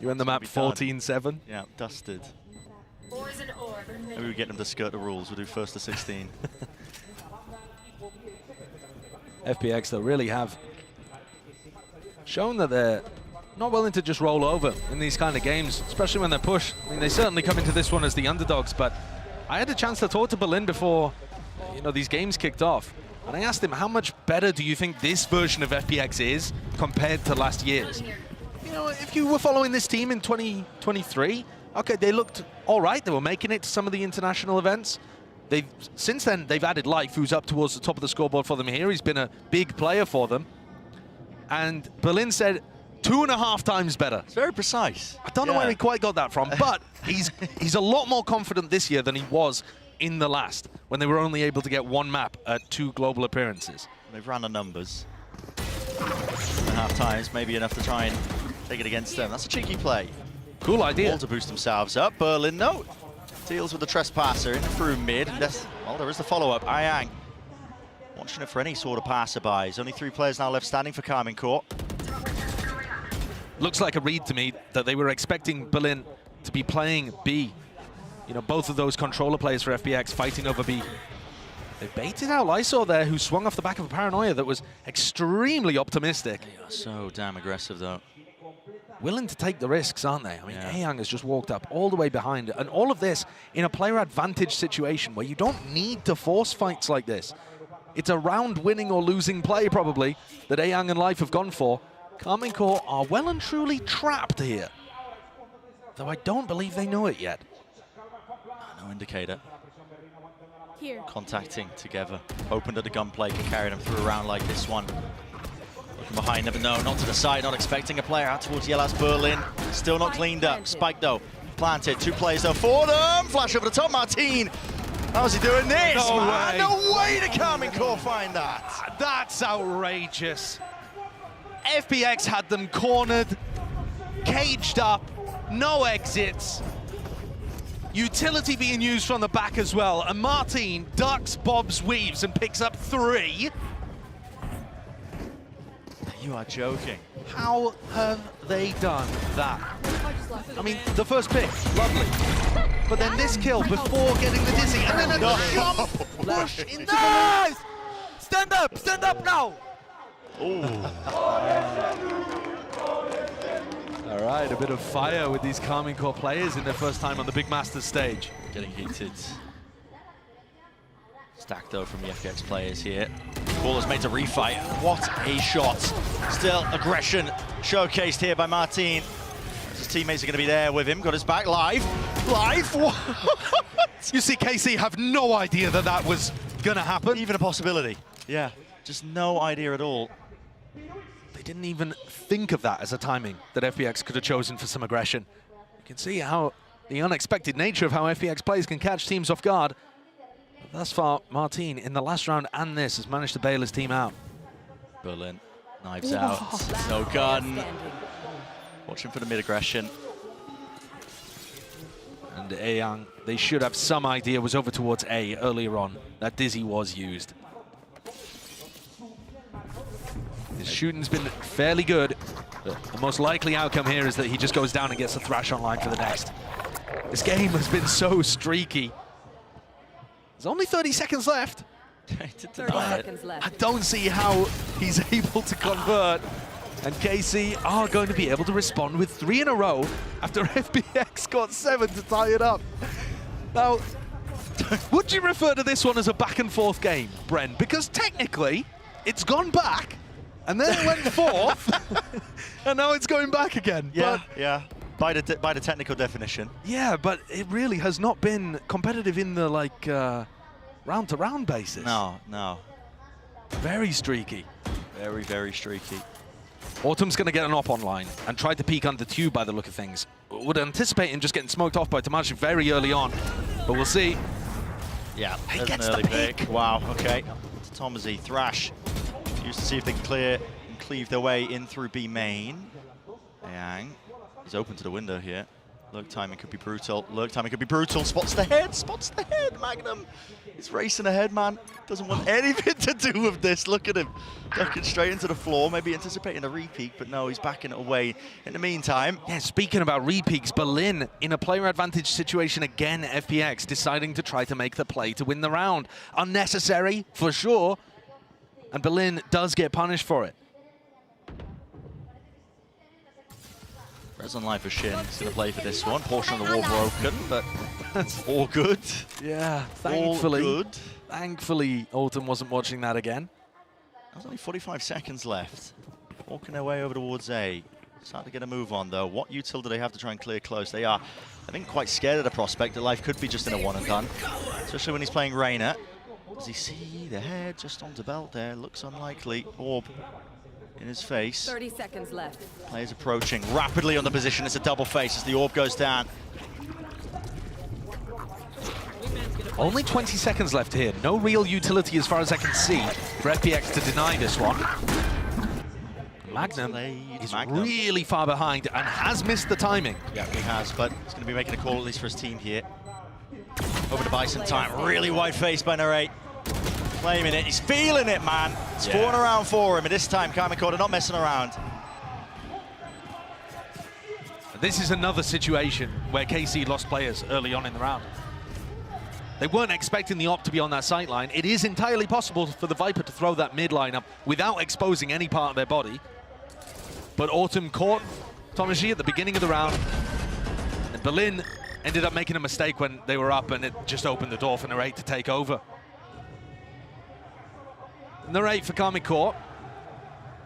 You end the map 14-7? Yeah, dusted. Maybe we get them to skirt the rules. We'll do first to 16. FPX, though, really have shown that they're not willing to just roll over in these kind of games, especially when they're pushed. I mean, they certainly come into this one as the underdogs, but I had a chance to talk to Berlin before, these games kicked off, and I asked him, how much better do you think this version of FPX is compared to last year's? If you were following this team in 2023, okay, they looked all right. They were making it to some of the international events. Since then, they've added Life, who's up towards the top of the scoreboard for them here. He's been a big player for them. And Berlin said 2.5 times better. It's very precise. I don't know where he quite got that from, but he's a lot more confident this year than he was in the last, when they were only able to get 1 map at 2 global appearances. They've ran the numbers. 2.5 times, maybe enough to try and take it against them. That's a cheeky play. Cool idea. All to boost themselves up. Berlin, no. Deals with the trespasser in through mid. Well, there is the follow-up. Ayang watching it for any sort of passerbys. Only 3 players now left standing for Karmine Corp. Looks like a read to me that they were expecting Berlin to be playing B. Both of those controller players for FPX fighting over B. They baited out Lysor there, who swung off the back of a paranoia that was extremely optimistic. They are so damn aggressive, though. Willing to take the risks, aren't they? I mean, Ayang has just walked up all the way behind, and all of this in a player advantage situation where you don't need to force fights like this. It's a round winning or losing play, probably, that Ayang and Life have gone for. Karmine Corp are well and truly trapped here, though I don't believe they know it yet. No indicator. Here. Contacting together. Opened at the gunplay, can carry them through a round like this one. Looking behind them, no, not to the side, not expecting a player out towards Yellas. Berlin, still not cleaned up. Spike though, planted, 2 players though for them. Flash over the top, Martin. How's he doing this, man? No way to Karmine Corp find that. That's outrageous. FPX had them cornered, caged up, no exits. Utility being used from the back as well, and Martin ducks, bobs, weaves, and picks up 3. You are joking. How have they done that? I mean, the first pick, lovely. But then this kill before getting the dizzy, and then a jump push in the... Nice! Stand up now! All right, a bit of fire with these Karmine Corp players in their first time on the Big Masters stage. Getting heated. Stack though from the FPX players here. Ball is made to refight. What a shot. Still aggression showcased here by Martin. His teammates are going to be there with him. Got his back live. Live? What? You see KC have no idea that that was going to happen. Even a possibility. Yeah, just no idea at all. They didn't even think of that as a timing that FPX could have chosen for some aggression. You can see how the unexpected nature of how FPX plays can catch teams off guard. But thus far, Martin, in the last round and this, has managed to bail his team out. Berlin, knives out. No gun. Watching for the mid-aggression. And Ayang, they should have some idea, was over towards A earlier on. That dizzy was used. His shooting's been fairly good. The most likely outcome here is that he just goes down and gets a thrash online for the next. This game has been so streaky. There's only 30 seconds left. 30 seconds left. I don't see how he's able to convert. And KC are going to be able to respond with 3 in a row after FPX got 7 to tie it up. Now, would you refer to this one as a back and forth game, Bren? Because technically, it's gone back, and then it went forth, and now it's going back again. Yeah, but, yeah. By the technical definition. Yeah, but it really has not been competitive in the round-to-round basis. No, no. Very streaky. Very, very streaky. Autumn's going to get an op online and try to peek under tube by the look of things. Would anticipate him just getting smoked off by Tamashi very early on, but we'll see. Yeah, He there's gets an the early pick. Wow, okay. Tomazi, Thrash. Used to see if they can clear and cleave their way in through B main. Yang. He's open to the window here. Lurk timing could be brutal. Lurk timing could be brutal. Spots the head. Spots the head. Magnum is racing ahead, man. Doesn't want anything to do with this. Look at him. Ducking straight into the floor. Maybe anticipating a repeat, but no, he's backing it away. In the meantime. Yeah, speaking about repeaks, Berlin in a player advantage situation again. FPX deciding to try to make the play to win the round. Unnecessary, for sure. and Berlin does get punished for it. Res on life for Shin is going to play for this one. Portion of the wall broken, but that's all good. Yeah, All good. Thankfully, Autumn wasn't watching that again. There's only 45 seconds left. Walking their way over towards A. Starting to get a move on, though. What util do they have to try and clear close? They are, I think, quite scared of the prospect that life could be just in a one and done. Especially when he's playing Reina. Does he see the head just onto belt there? Looks unlikely. Orb in his face. 30 seconds left. Players approaching rapidly on the position. It's a double face as the orb goes down. Only 20 seconds left here. No real utility as far as I can see for FPX to deny this one. Magnum is really far behind and has missed the timing. Yeah, he has, but he's going to be making a call at least for his team here. Over to buy some time. Really wide face by Narrate. Claiming it. He's feeling it, man. It's falling around for him, and this time Karmine are not messing around. This is another situation where KC lost players early on in the round. They weren't expecting the op to be on that sight line. It is entirely possible for the Viper to throw that mid lineup without exposing any part of their body. But Autumn caught Tomaji at the beginning of the round. And Berlin ended up making a mistake when they were up, and it just opened the door for Narrate to take over. Narrate for Karmine,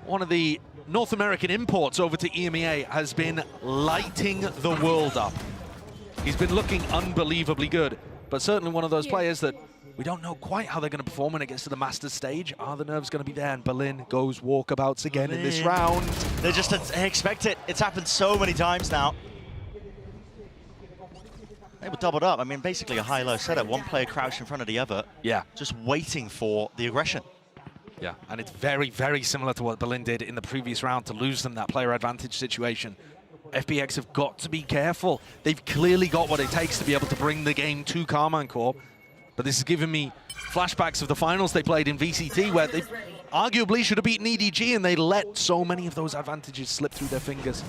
one of the North American imports over to EMEA, has been lighting the world up. He's been looking unbelievably good, but certainly one of those players that we don't know quite how they're going to perform when it gets to the Masters stage. Are the nerves going to be there? And Berlin goes walkabouts again in this round. They expect it. It's happened so many times now. They were doubled up. I mean, basically a high-low setup. One player crouched in front of the other. Yeah. Just waiting for the aggression. Yeah, and it's very, very similar to what Berlin did in the previous round to lose them that player advantage situation. FPX have got to be careful. They've clearly got what it takes to be able to bring the game to Karmine Corp. But this is giving me flashbacks of the finals they played in VCT, where they arguably should have beaten EDG, and they let so many of those advantages slip through their fingers.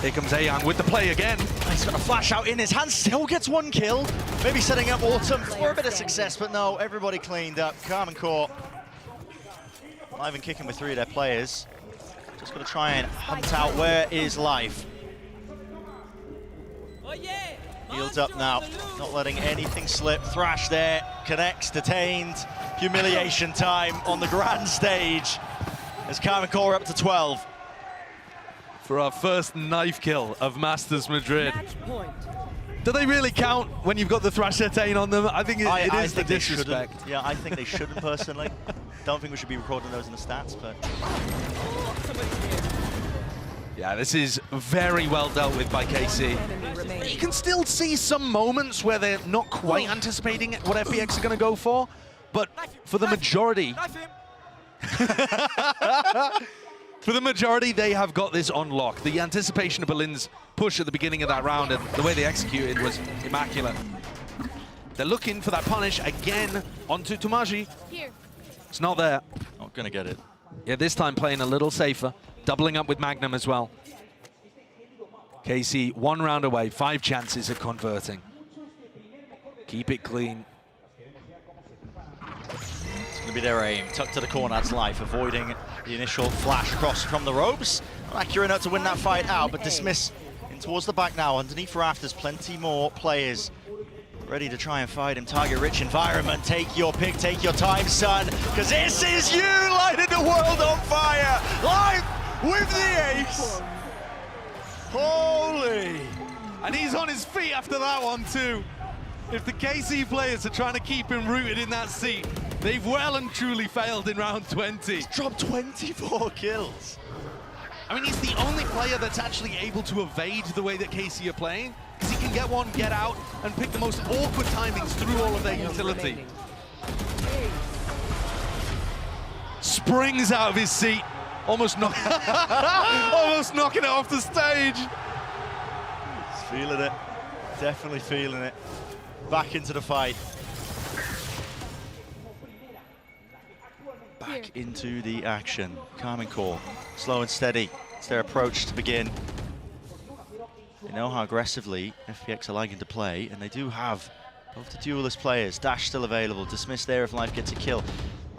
Here comes Ayang with the play again. He's got a flash out in his hand, still gets one kill. Maybe setting up Autumn for a bit of success, but no, everybody cleaned up. Karmine Corp live and kicking with 3 of their players. Just got to try and hunt out where is life. Healed up now, not letting anything slip. Thrash there, connects, detained. Humiliation time on the grand stage as Karmine are up to 12. For our first knife kill of Masters Madrid. Do they really count when you've got the Thrash detain on them? I think it is the disrespect. Yeah, I think they shouldn't personally. Don't think we should be recording those in the stats, but... Yeah, this is very well dealt with by KC. You can still see some moments where they're not quite anticipating what FPX are going to go for, but for the majority... For the majority, they have got this on lock. The anticipation of Berlin's push at the beginning of that round and the way they executed was immaculate. They're looking for that punish again onto Tomaji. It's not there. Not gonna get it. Yeah, this time playing a little safer, doubling up with Magnum as well. KC 1 round away, 5 chances of converting. Keep it clean. It's gonna be their aim. Tucked to the corner, that's life, avoiding the initial flash across from the ropes. Not accurate enough to win that fight out, but dismiss in towards the back now. Underneath rafters, plenty more players ready to try and fight him. Target-rich environment. Take your pick, take your time, son, because this is you lighting the world on fire. Live with the ace. Holy. And he's on his feet after that one too. If the KC players are trying to keep him rooted in that seat, they've well and truly failed in round 20. He's dropped 24 kills. I mean, he's the only player that's actually able to evade the way that KC are playing, because he can get one, get out, and pick the most awkward timings through all of their utility. Springs out of his seat, almost knocking it off the stage. He's feeling it, definitely feeling it. Back into the fight. Back into the action. Karmine Corp, slow and steady. It's their approach to begin. They know how aggressively FPX are liking to play, and they do have both the duelist players. Dash still available. Dismiss there if life gets a kill.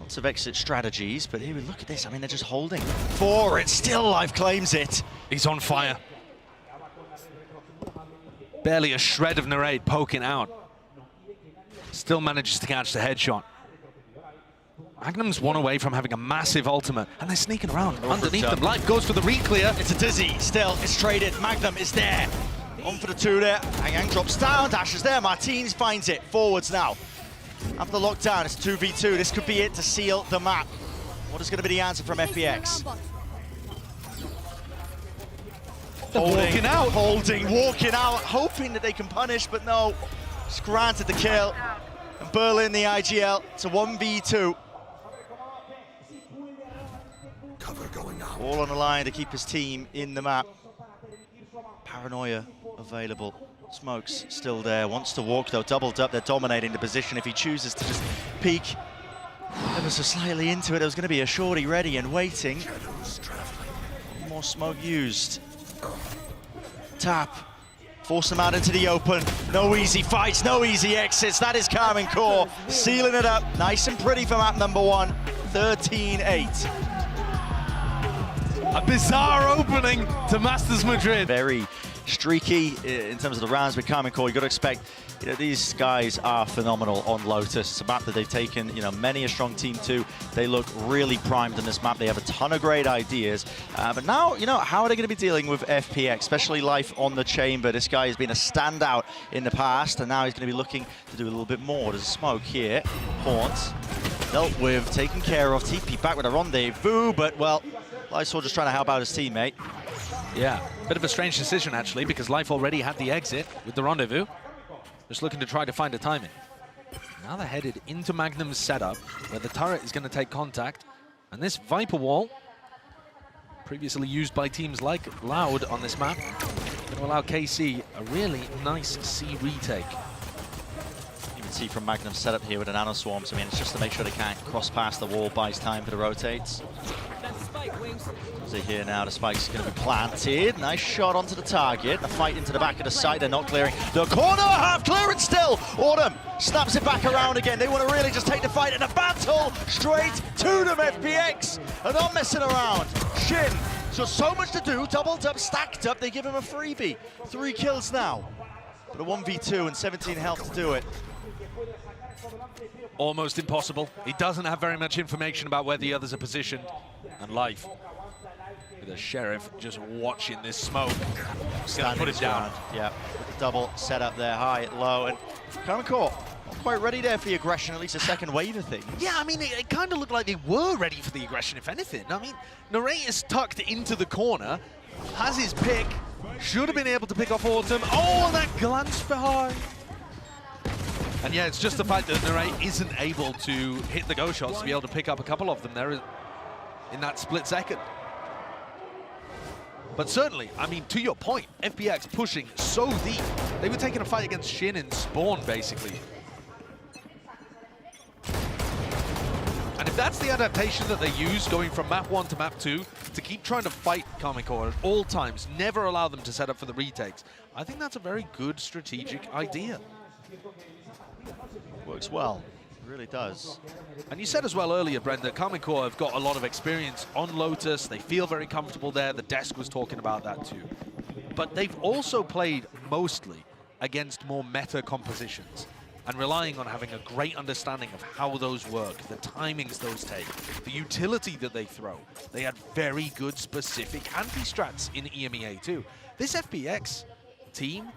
Lots of exit strategies, but here we look at this. I mean, they're just holding. 4, it still life claims it. He's on fire. Barely a shred of Narade poking out. Still manages to catch the headshot. Magnum's one away from having a massive ultimate, and they're sneaking around underneath them. Life goes for the re-clear. It's a dizzy, still, it's traded. Magnum is there. On for the 2 there. Yang drops down, Dash is there. Martinez finds it. Forwards now. After the lockdown, it's 2v2. This could be it to seal the map. What is going to be the answer from FPX? Walking out. Holding, walking out, hoping that they can punish, but no. Just granted the kill. And Berlin, the IGL, it's a 1v2. All on the line to keep his team in the map. Paranoia available. Smoke's still there, wants to walk though, doubled up, they're dominating the position. If he chooses to just peek ever so slightly into it, there was going to be a shorty ready and waiting. More smoke used. Tap, force them out into the open. No easy fights, no easy exits. That is Karmine Corp sealing it up. Nice and pretty for map number 1, 13-8. A bizarre opening to Masters Madrid. Very streaky in terms of the rounds with Karmine Corp. You've got to expect, these guys are phenomenal on Lotus. It's a map that they've taken, many a strong team to. They look really primed in this map. They have a ton of great ideas. But now, how are they going to be dealing with FPX, especially Life on the chamber? This guy has been a standout in the past, and now he's going to be looking to do a little bit more. There's a smoke here. Haunts dealt with, taken care of. TP back with a rendezvous, but, well, Lysol just trying to help out his teammate. Yeah, bit of a strange decision, actually, because Life already had the exit with the rendezvous. Just looking to try to find a timing. Now they're headed into Magnum's setup, where the turret is going to take contact. And this Viper wall, previously used by teams like Loud on this map, going to allow KC a really nice C retake. You can see from Magnum's setup here with the nano swarms. I mean, it's just to make sure they can't cross past the wall, buys time for the rotates. See here now, the spike's going to be planted. Nice shot onto the target. The fight into the back of the site. They're not clearing the corner. Half clearance still. Autumn snaps it back around again. They want to really just take the fight in a battle. Straight to them, FPX. And not messing around. Shin. So much to do. Doubled up, stacked up. They give him a freebie. 3 kills now. But a 1v2 and 17 health to do it. Almost impossible. He doesn't have very much information about where the others are positioned. And Life, with the Sheriff just watching this smoke. Gonna put it down. Yeah, with the double set up there, high, low, and Karmine Corp not quite ready there for the aggression, at least a second wave of things. Yeah, I mean, it kind of looked like they were ready for the aggression, if anything. I mean, Narate is tucked into the corner, has his pick, should have been able to pick off Autumn. Oh, that glance behind. And yeah, it's just the fact that Narate isn't able to hit the go shots to be able to pick up a couple of them there in that split second. But certainly, I mean, to your point, FPX pushing so deep. They were taking a fight against Shin in Spawn, basically. And if that's the adaptation that they use, going from map 1 to map 2, to keep trying to fight Karmine Corp at all times, never allow them to set up for the retakes, I think that's a very good strategic idea. Works well, it really does. And you said as well earlier, Brent, that Karmine Corp have got a lot of experience on Lotus. They feel very comfortable there. The desk was talking about that too. But they've also played mostly against more meta compositions and relying on having a great understanding of how those work, the timings those take, the utility that they throw. They had very good specific anti-strats in EMEA too. This FPX team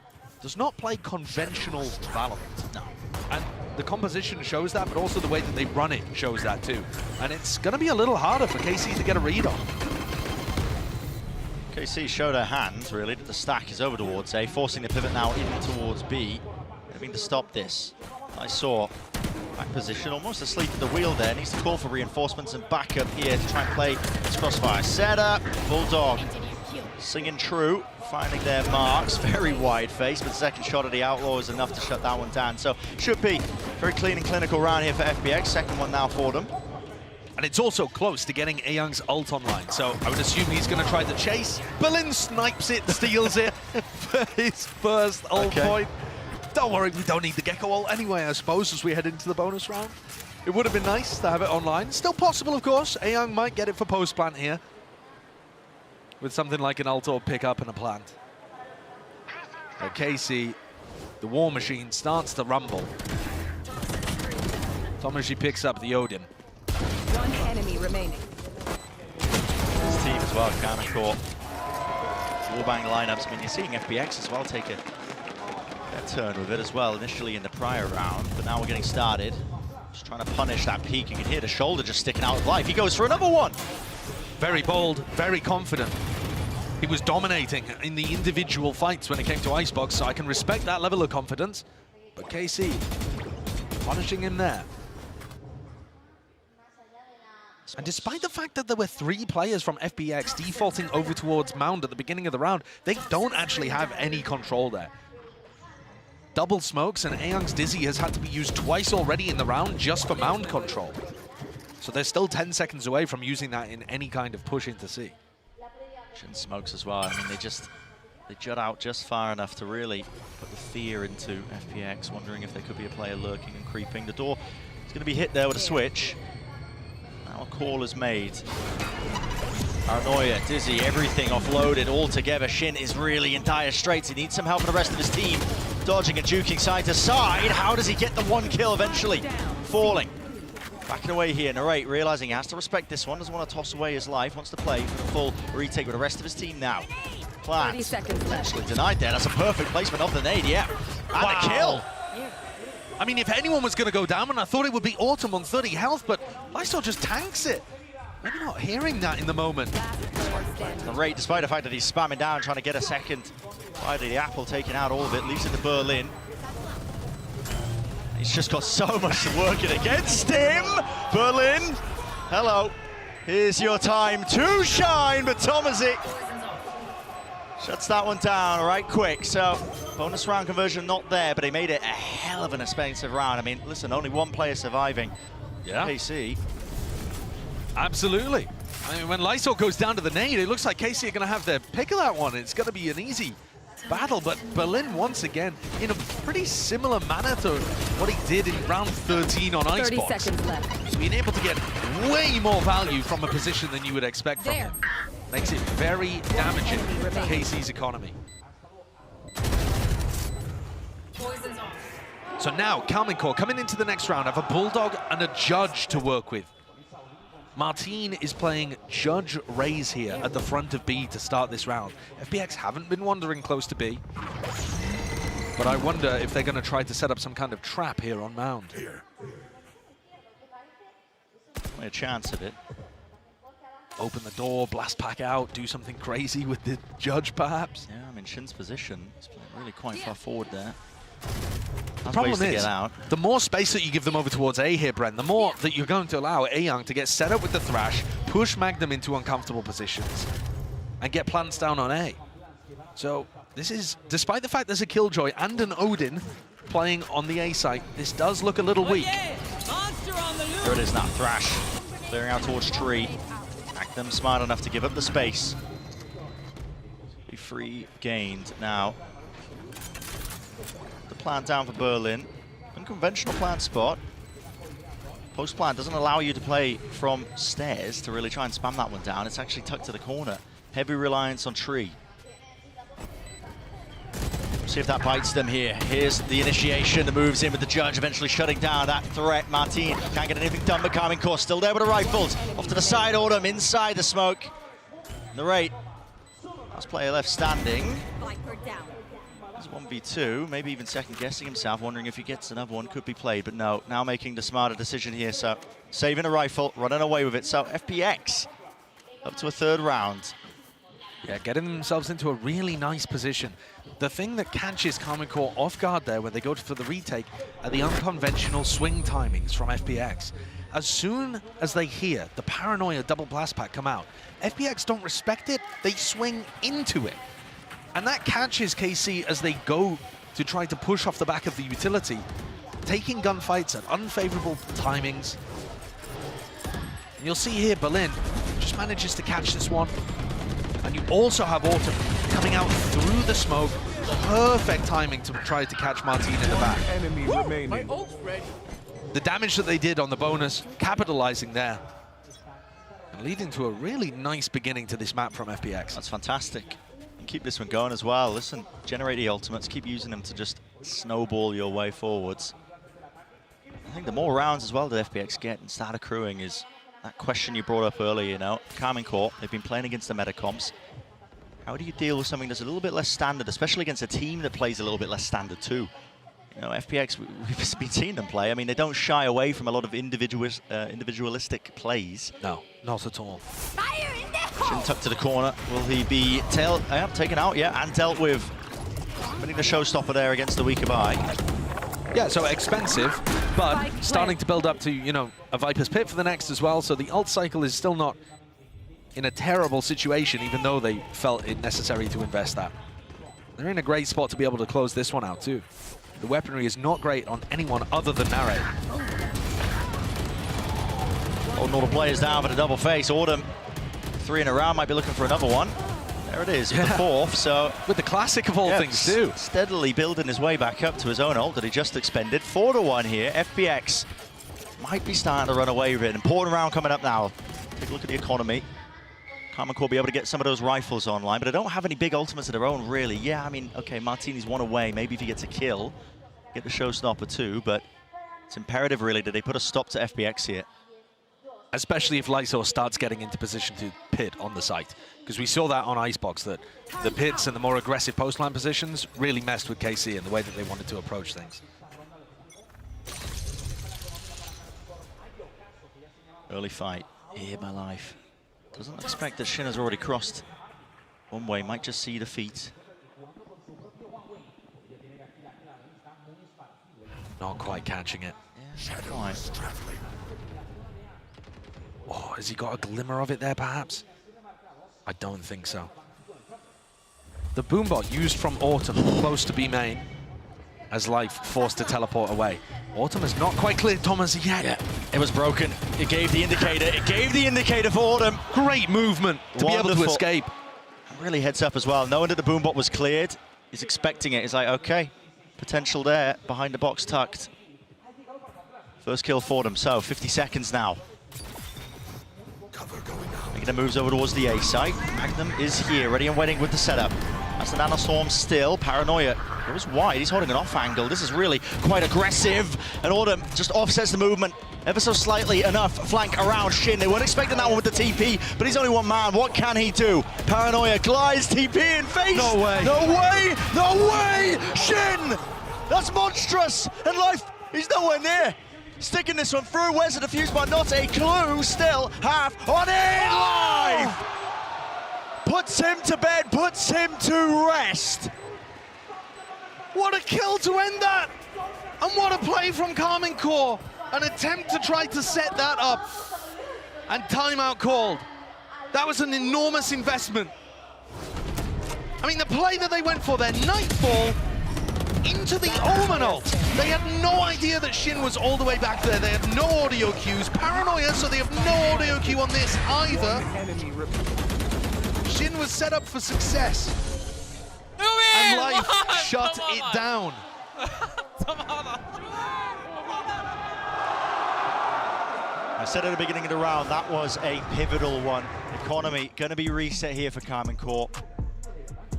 does not play conventional Valorant. No. And the composition shows that, but also the way that they run it shows that too. And it's going to be a little harder for KC to get a read on. KC showed her hand, really, that the stack is over towards A, forcing the pivot now in towards B. Having to stop this. I saw back position, almost asleep at the wheel there. Needs to call for reinforcements and backup here to try and play this crossfire. Setup, Bulldog singing true, finding their marks. Very wide face, but second shot of the Outlaw is enough to shut that one down. So should be very clean and clinical round here for FPX. Second one now for them. And it's also close to getting Ayoung's ult online, so I would assume he's going to try the chase. Berlin snipes it, steals it for his first ult point. Don't worry, we don't need the Gecko ult anyway, I suppose, as we head into the bonus round. It would have been nice to have it online. Still possible, of course. Ayoung might get it for post-plant here. With something like an ult or pickup and a plant. But KC, the war machine, starts to rumble. Tomashi picks up the Odin. One enemy remaining. This team as well, Karmine Corp. Warbang lineups. I mean, you're seeing FPX as well take a turn with it as well, initially in the prior round, but now we're getting started. Just trying to punish that peak. You can hear the shoulder just sticking out of life. He goes for another one. Very bold, very confident. He was dominating in the individual fights when it came to Icebox, so I can respect that level of confidence. But KC, punishing him there. And despite the fact that there were 3 players from FPX defaulting over towards Mound at the beginning of the round, they don't actually have any control there. Double smokes, and Ayoung's Dizzy has had to be used twice already in the round just for Mound control. So they're still 10 seconds away from using that in any kind of push into C. Shin smokes as well. I mean, they jut out just far enough to really put the fear into FPX, wondering if there could be a player lurking and creeping. The door is going to be hit there with a switch. Now a call is made. Paranoia, Dizzy, everything offloaded all together. Shin is really in dire straits. He needs some help from the rest of his team. Dodging and juking side to side. How does he get the 1 kill eventually? Falling. Backing away here, Narrate realizing he has to respect this one, doesn't want to toss away his life, wants to play for the full retake with the rest of his team now. Plant, 30 seconds left. actually denied there. That's a perfect placement of the nade, yeah. And a kill. I mean, if anyone was going to go down, and I thought it would be Autumn on 30 health, but Lysol just tanks it. Maybe not hearing that in the moment. Narrate, despite the fact that he's spamming down, trying to get a second bite of the apple, taking out all of it, leaves it to Berlin. He's just got so much to work it against him. Berlin, hello. Here's your time to shine, but Tomashi shuts that one down right quick. So bonus round conversion not there, but he made it a hell of an expensive round. I mean, listen, only 1 player surviving. Yeah. KC. Absolutely. I mean, when Lysol goes down to the nade, it looks like KC are going to have their pick of that one. It's going to be an easy battle, but Berlin once again in a pretty similar manner to what he did in round 13 on 30 Icebox. seconds left. Being able to get way more value from a position than you would expect from him. Makes it very damaging to KC's economy. So now, Karmine Corp coming into the next round have a Bulldog and a Judge to work with. Martine is playing Judge Raze here at the front of B to start this round. FPX haven't been wandering close to B, but I wonder if they're going to try to set up some kind of trap here on Mound. A chance of it. Open the door, blast pack out, do something crazy with the Judge, perhaps. Yeah, I mean, Shin's position is really quite far forward there. The problem is, the more space that you give them over towards A here, Brent, the more that you're going to allow Ayoung to get set up with the Thrash, push Magnum into uncomfortable positions, and get plants down on A. So this is, despite the fact there's a Killjoy and an Odin playing on the A site, this does look a little weak. There it is now, Thrash clearing out towards tree. Magnum smart enough to give up the space. Be free gained now. Plant down for Berlin. Unconventional plant spot. Post plant doesn't allow you to play from stairs to really try and spam that one down. It's actually tucked to the corner. Heavy reliance on tree. See if that bites them here. Here's the initiation. The moves in with the Judge, eventually shutting down that threat. Martine can't get anything done, but Karmine Corp still there with the rifles. Off to the side, Autumn inside the smoke. Narrate. Last player left standing. 1v2, maybe even second-guessing himself, wondering if he gets another one, could be played, but no. Now making the smarter decision here, so saving a rifle, running away with it. So FPX up to a 3rd round. Yeah, getting themselves into a really nice position. The thing that catches Karmine Corp off guard there when they go for the retake are the unconventional swing timings from FPX. As soon as they hear the Paranoia double blast pack come out, FPX don't respect it, they swing into it. And that catches KC as they go to try to push off the back of the utility, taking gunfights at unfavorable timings. And you'll see here Berlin just manages to catch this one. And you also have Autumn coming out through the smoke. Perfect timing to try to catch Martine in the back. Enemy remaining. My ult's ready. the damage that they did on the bonus, capitalizing there, and leading to a really nice beginning to this map from FPX. That's fantastic. And keep this one going as well. Listen, generate the ultimates, keep using them to just snowball your way forwards. I think the more rounds as well that FPX get and start accruing is that question you brought up earlier, you know. Karmine Corp, they've been playing against the metacomps. How do you deal with something that's a little bit less standard, especially against a team that plays a little bit less standard too? You know, FPX, we've been seeing them play. I mean, they don't shy away from a lot of individualistic plays. No, not at all. Shin tucked to the corner. Will he be taken out? Yeah, and dealt with. Winning the showstopper there against the weaker buy. Yeah, so expensive, but starting to build up to, you know, a Viper's Pit for the next as well, so the ult cycle is still not in a terrible situation, even though they felt it necessary to invest that. They're in a great spot to be able to close this one out too. The weaponry is not great on anyone other than Nare. Holding all the players down for the double face. Autumn, 3 in a round, might be looking for another one. There it is, with the 4th, so... With the classic of all things too. Steadily building his way back up to his own ult that he just expended. 4-1 here, FPX might be starting to run away with it. Important round coming up now. Take a look at the economy. Karmine Corp be able to get some of those rifles online, but they don't have any big ultimates of their own, really. Yeah, I mean, okay, Martini's 1 away. Maybe if he gets a kill, get the showstopper too, but it's imperative, really, that they put a stop to FPX here. Especially if Lysor starts getting into position to pit on the site. Because we saw that on Icebox, that the pits and the more aggressive post-line positions really messed with KC and the way that they wanted to approach things. Early fight. Here, my life. Doesn't expect that Shin has already crossed one way. Might just see the feet. Not quite catching it. Yeah, not quite. Oh, has he got a glimmer of it there, perhaps? I don't think so. The boombot used from Autumn close to B main as Life forced to teleport away. Autumn has not quite cleared Thomas yet. Yeah, it was broken. It gave the indicator. It gave the indicator for Autumn. Great movement to be able to escape. Really heads up as well. Knowing that the boombot was cleared, he's expecting it. He's like, okay, potential there, behind the box tucked. First kill for them, so 50 seconds now. Making the moves over towards the A site. Magnum is here, ready and waiting with the setup. That's the nanostorm still. Paranoia goes wide. He's holding an off angle. This is really quite aggressive. And Autumn just offsets the movement ever so slightly enough. Flank around Shin. They weren't expecting that one with the TP, but he's only one man. What can he do? Paranoia glides, TP in face. No way. No way. No way. Shin. That's monstrous. And Life, he's nowhere near. Sticking this one through. Where's the defuse bar? Not a clue. Still half on it. Life puts him to bed, puts him to rest. What a kill to end that! And what a play from Karmine Corp. An attempt to try to set that up. And timeout called. That was an enormous investment. I mean, the play that they went for there, Nightfall into the Omen ult. They had no idea that Shin was all the way back there. They had no audio cues. Paranoia, so they have no audio cue on this either. Shin was set up for success. And Life shut it down. I said at the beginning of the round, that was a pivotal one. Economy going to be reset here for Karmine Corp.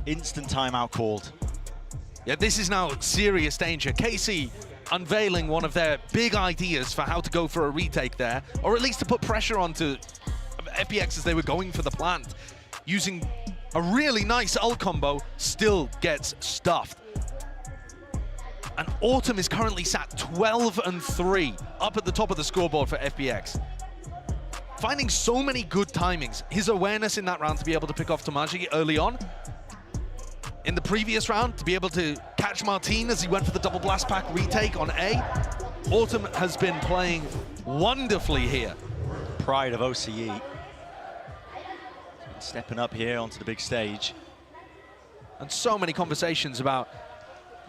Instant timeout called. Yeah, this is now serious danger. KC unveiling one of their big ideas for how to go for a retake there, or at least to put pressure onto FPX as they were going for the plant. Using a really nice ult combo, still gets stuffed. And Autumn is currently sat 12-3, up at the top of the scoreboard for FPX. Finding so many good timings. His awareness in that round to be able to pick off Tomaji early on. In the previous round, to be able to catch Martin as he went for the double blast pack retake on A. Autumn has been playing wonderfully here. Pride of OCE. Stepping up here onto the big stage. And so many conversations about,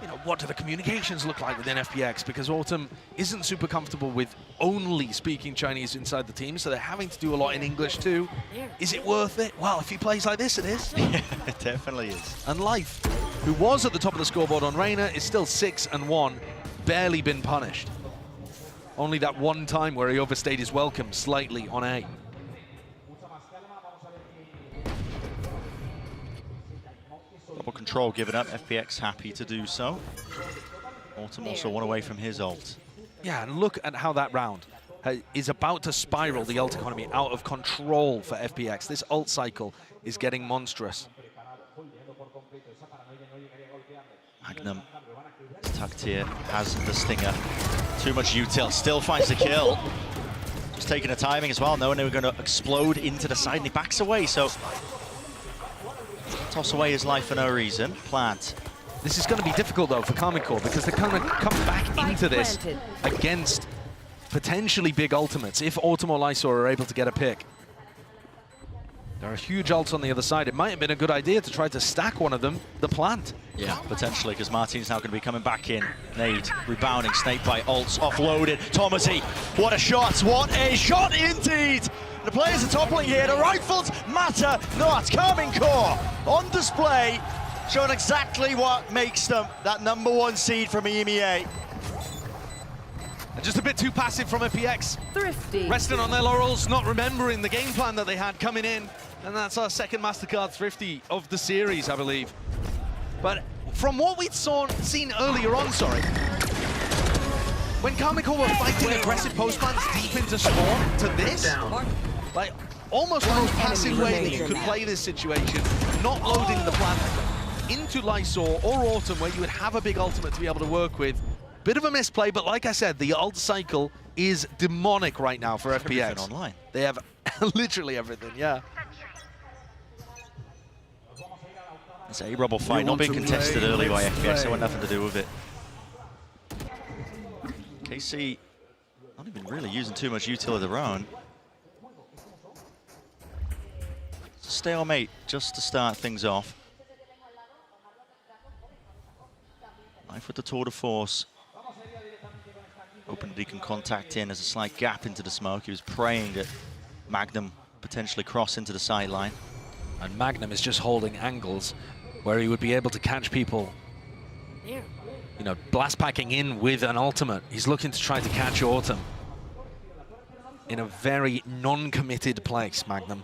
you know, what do the communications look like within FPX? Because Autumn isn't super comfortable with only speaking Chinese inside the team, so they're having to do a lot in English too. Is it worth it? Well, if he plays like this, it is. Yeah, it definitely is. And Life, who was at the top of the scoreboard on Reina, is still 6-1, barely been punished. Only that one time where he overstayed his welcome slightly on A. Double control given up. FPX happy to do so. Autumn also one away from his ult. Yeah, and look at how that round is about to spiral the ult economy out of control for FPX. This ult cycle is getting monstrous. Magnum is tucked here, has the stinger. Too much util, still finds the kill. Just taking the timing as well, knowing they were going to explode into the side, and he backs away, so... Toss away his life for no reason. Plant. This is going to be difficult, though, for Karmine Corp, because they're going to come back into this against potentially big ultimates, if Autumn or Lysor are able to get a pick. There are huge ults on the other side. It might have been a good idea to try to stack one of them, the plant. Yeah, potentially, because Martin's now going to be coming back in. Nade, rebounding, snake by ults, offloaded. Thomasy, what a shot, what a shot indeed! The players are toppling here, the rifles matter not. Karmine Corp on display, showing exactly what makes them that #1 seed from EMEA. And just a bit too passive from FPX. Thrifty. Resting on their laurels, not remembering the game plan that they had coming in. And that's our second MasterCard Thrifty of the series, I believe. But from what we'd seen earlier on, when Karmine Corp were fighting aggressive post plants deep into spawn to this, like almost the most passive way that you could play this situation, not loading the plant into Lysor or Autumn, where you would have a big ultimate to be able to work with. Bit of a misplay, but like I said, the ult cycle is demonic right now for FPX. Everything online. They have literally everything, yeah. It's a rubble fight, not being contested early by FPX, they want nothing to do with it. KC not even really using too much util of their own. Stalemate just to start things off. Knife with the tour de force. Hoping that he can contact in. There's a slight gap into the smoke. He was praying that Magnum potentially cross into the sideline. And Magnum is just holding angles where he would be able to catch people, you know, blast packing in with an ultimate. He's looking to try to catch Autumn in a very non-committed place, Magnum,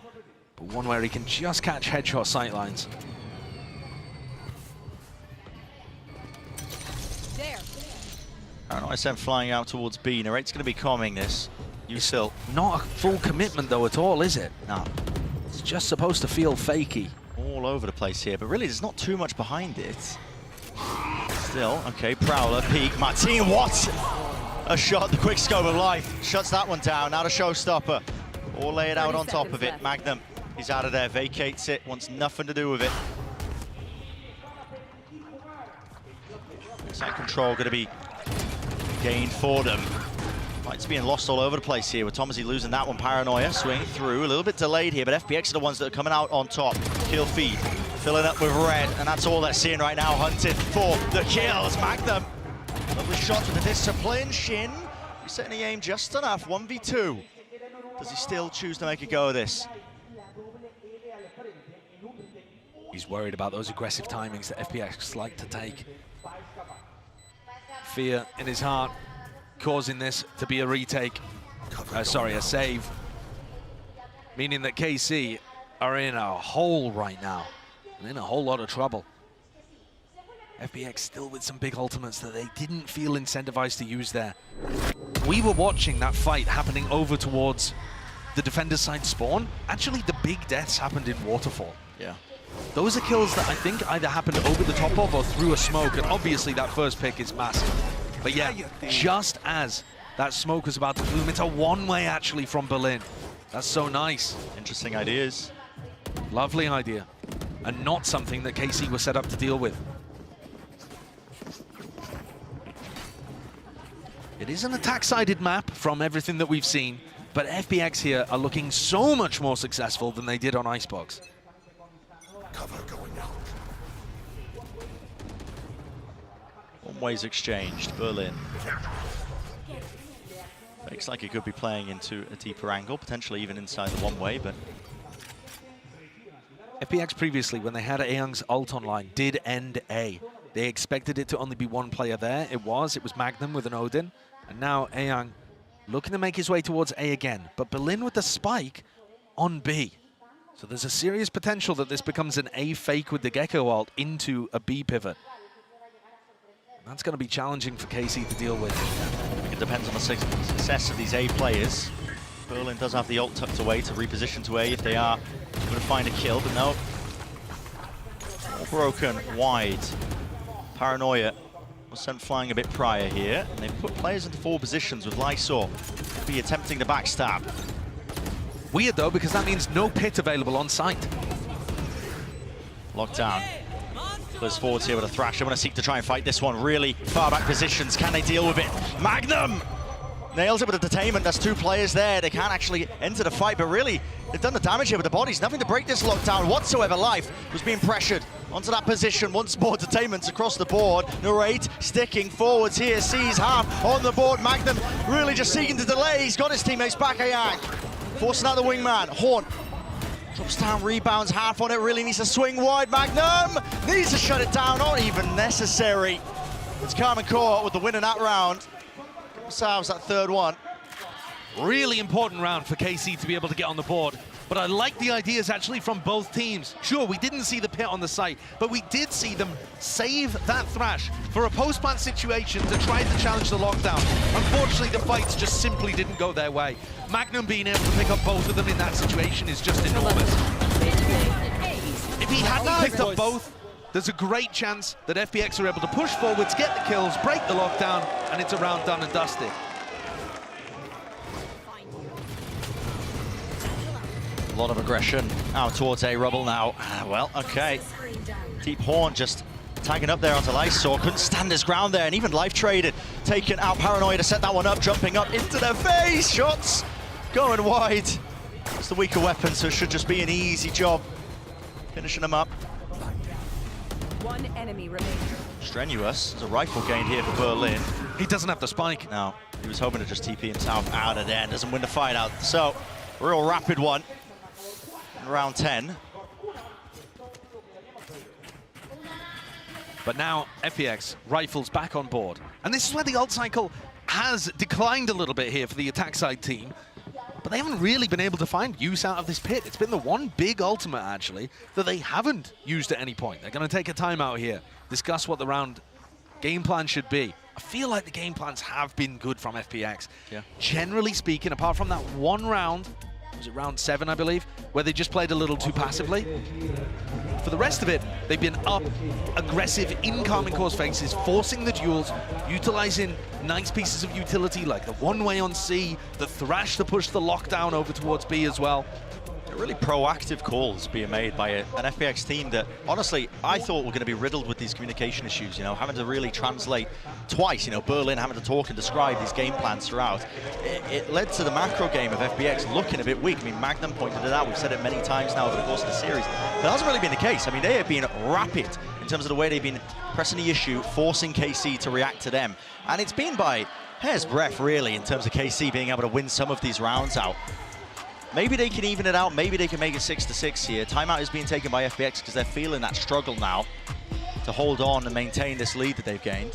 but one where he can just catch headshot sightlines. ISM flying out towards B. Narrate's going to be calming this. Util. Not a full commitment, though, at all, is it? No. It's just supposed to feel fakey. All over the place here, but really there's not too much behind it. Still, okay, Prowler, peek, Martin, what? A shot, the quick scope of life. Shuts that one down, now the showstopper. All laid out on top of it. Left. Magnum, he's out of there, vacates it, wants nothing to do with it. Side control going to be gained for them. Fight's being lost all over the place here with Thomasy losing that one. Paranoia swinging through, a little bit delayed here, but FPX are the ones that are coming out on top. Kill feed, filling up with red, and that's all they're seeing right now, hunting for the kills. Magnum, lovely shots with the discipline. Shin, resetting the aim just enough, 1v2. Does he still choose to make a go of this? He's worried about those aggressive timings that FPX like to take. Fear in his heart, causing this to be a retake. Sorry, a save. Meaning that KC are in a hole right now, and in a whole lot of trouble. FPX still with some big ultimates that they didn't feel incentivized to use there. We were watching that fight happening over towards the defender's side spawn. Actually, the big deaths happened in Waterfall. Yeah. Those are kills that I think either happened over the top of or through a smoke, and obviously that first pick is massive. But yeah, just as that smoke was about to bloom, it's a one-way actually from Berlin. That's so nice. Interesting ideas. Lovely idea. And not something that KC was set up to deal with. It is an attack-sided map from everything that we've seen, but FPX here are looking so much more successful than they did on Icebox. Cover going out. One-ways exchanged, Berlin. Looks like he could be playing into a deeper angle, potentially even inside the one-way, but... FPX previously, when they had Ayoung's ult online, did end A. They expected it to only be one player there. It was Magnum with an Odin. And now Ayoung looking to make his way towards A again, but Berlin with the spike on B. So there's a serious potential that this becomes an A fake with the Gecko ult into a B pivot. That's going to be challenging for KC to deal with. It depends on the success of these A players. Berlin does have the ult tucked away to reposition to A if they are going to find a kill, but no. All broken wide. Paranoia was sent flying a bit prior here, and they've put players into 4 positions with Lysor be attempting to backstab. Weird though, because that means no pit available on site. Lockdown. Players forwards here with a thrash. They want to seek to try and fight this one. Really far back positions. Can they deal with it? Magnum nails it with a detainment. There's 2 players there. They can't actually enter the fight, but really, they've done the damage here with the bodies. Nothing to break this lockdown whatsoever. Life was being pressured onto that position. Once more detainments across the board. Narrate sticking forwards here. Sees half on the board. Magnum really just seeking to delay. He's got his teammates back. Ayak forcing out the wingman. Horn drops down, rebounds, half on it, really needs to swing wide. Magnum needs to shut it down, not even necessary. It's Karmine Corp with the win in that round. Give themselves that 3rd one. Really important round for KC to be able to get on the board. But I like the ideas actually from both teams. Sure, we didn't see the pit on the site, but we did see them save that thrash for a post-plant situation to try to challenge the lockdown. Unfortunately, the fights just simply didn't go their way. Magnum being able to pick up both of them in that situation is just enormous. If he hadn't picked up both, there's a great chance that FPX are able to push forwards, get the kills, break the lockdown, and it's a round done and dusted. A lot of aggression out towards A rubble now. Well, okay. Deep Horn just tagging up there onto Lysor. Couldn't stand his ground there, and even life traded. Taking out Paranoia to set that one up, jumping up into their face. Shots going wide. It's the weaker weapon, so it should just be an easy job finishing them up. 1 enemy remaining. Strenuous. There's a rifle gained here for Berlin. He doesn't have the spike. No, he was hoping to just TP himself out of there and doesn't win the fight out. So, a real rapid one. Round 10. But now FPX rifles back on board. And this is where the ult cycle has declined a little bit here for the attack side team. But they haven't really been able to find use out of this pit. It's been the one big ultimate, actually, that they haven't used at any point. They're going to take a timeout here, discuss what the round game plan should be. I feel like the game plans have been good from FPX. Yeah. Generally speaking, apart from that one round, was it round 7, I believe, where they just played a little too passively. For the rest of it, they've been up, aggressive in Karmine Corp's faces, forcing the duels, utilizing nice pieces of utility like the one-way on C, the thrash to push the lockdown over towards B as well. Really proactive calls being made by an FPX team that, honestly, I thought were going to be riddled with these communication issues, you know, having to really translate twice, you know, Berlin having to talk and describe these game plans throughout. It led to the macro game of FPX looking a bit weak. I mean, Magnum pointed it out. We've said it many times now over the course of the series. But that hasn't really been the case. I mean, they have been rapid in terms of the way they've been pressing the issue, forcing KC to react to them. And it's been by hair's breadth, really, in terms of KC being able to win some of these rounds out. Maybe they can even it out. Maybe they can make it 6-6 here. Timeout is being taken by FPX because they're feeling that struggle now to hold on and maintain this lead that they've gained.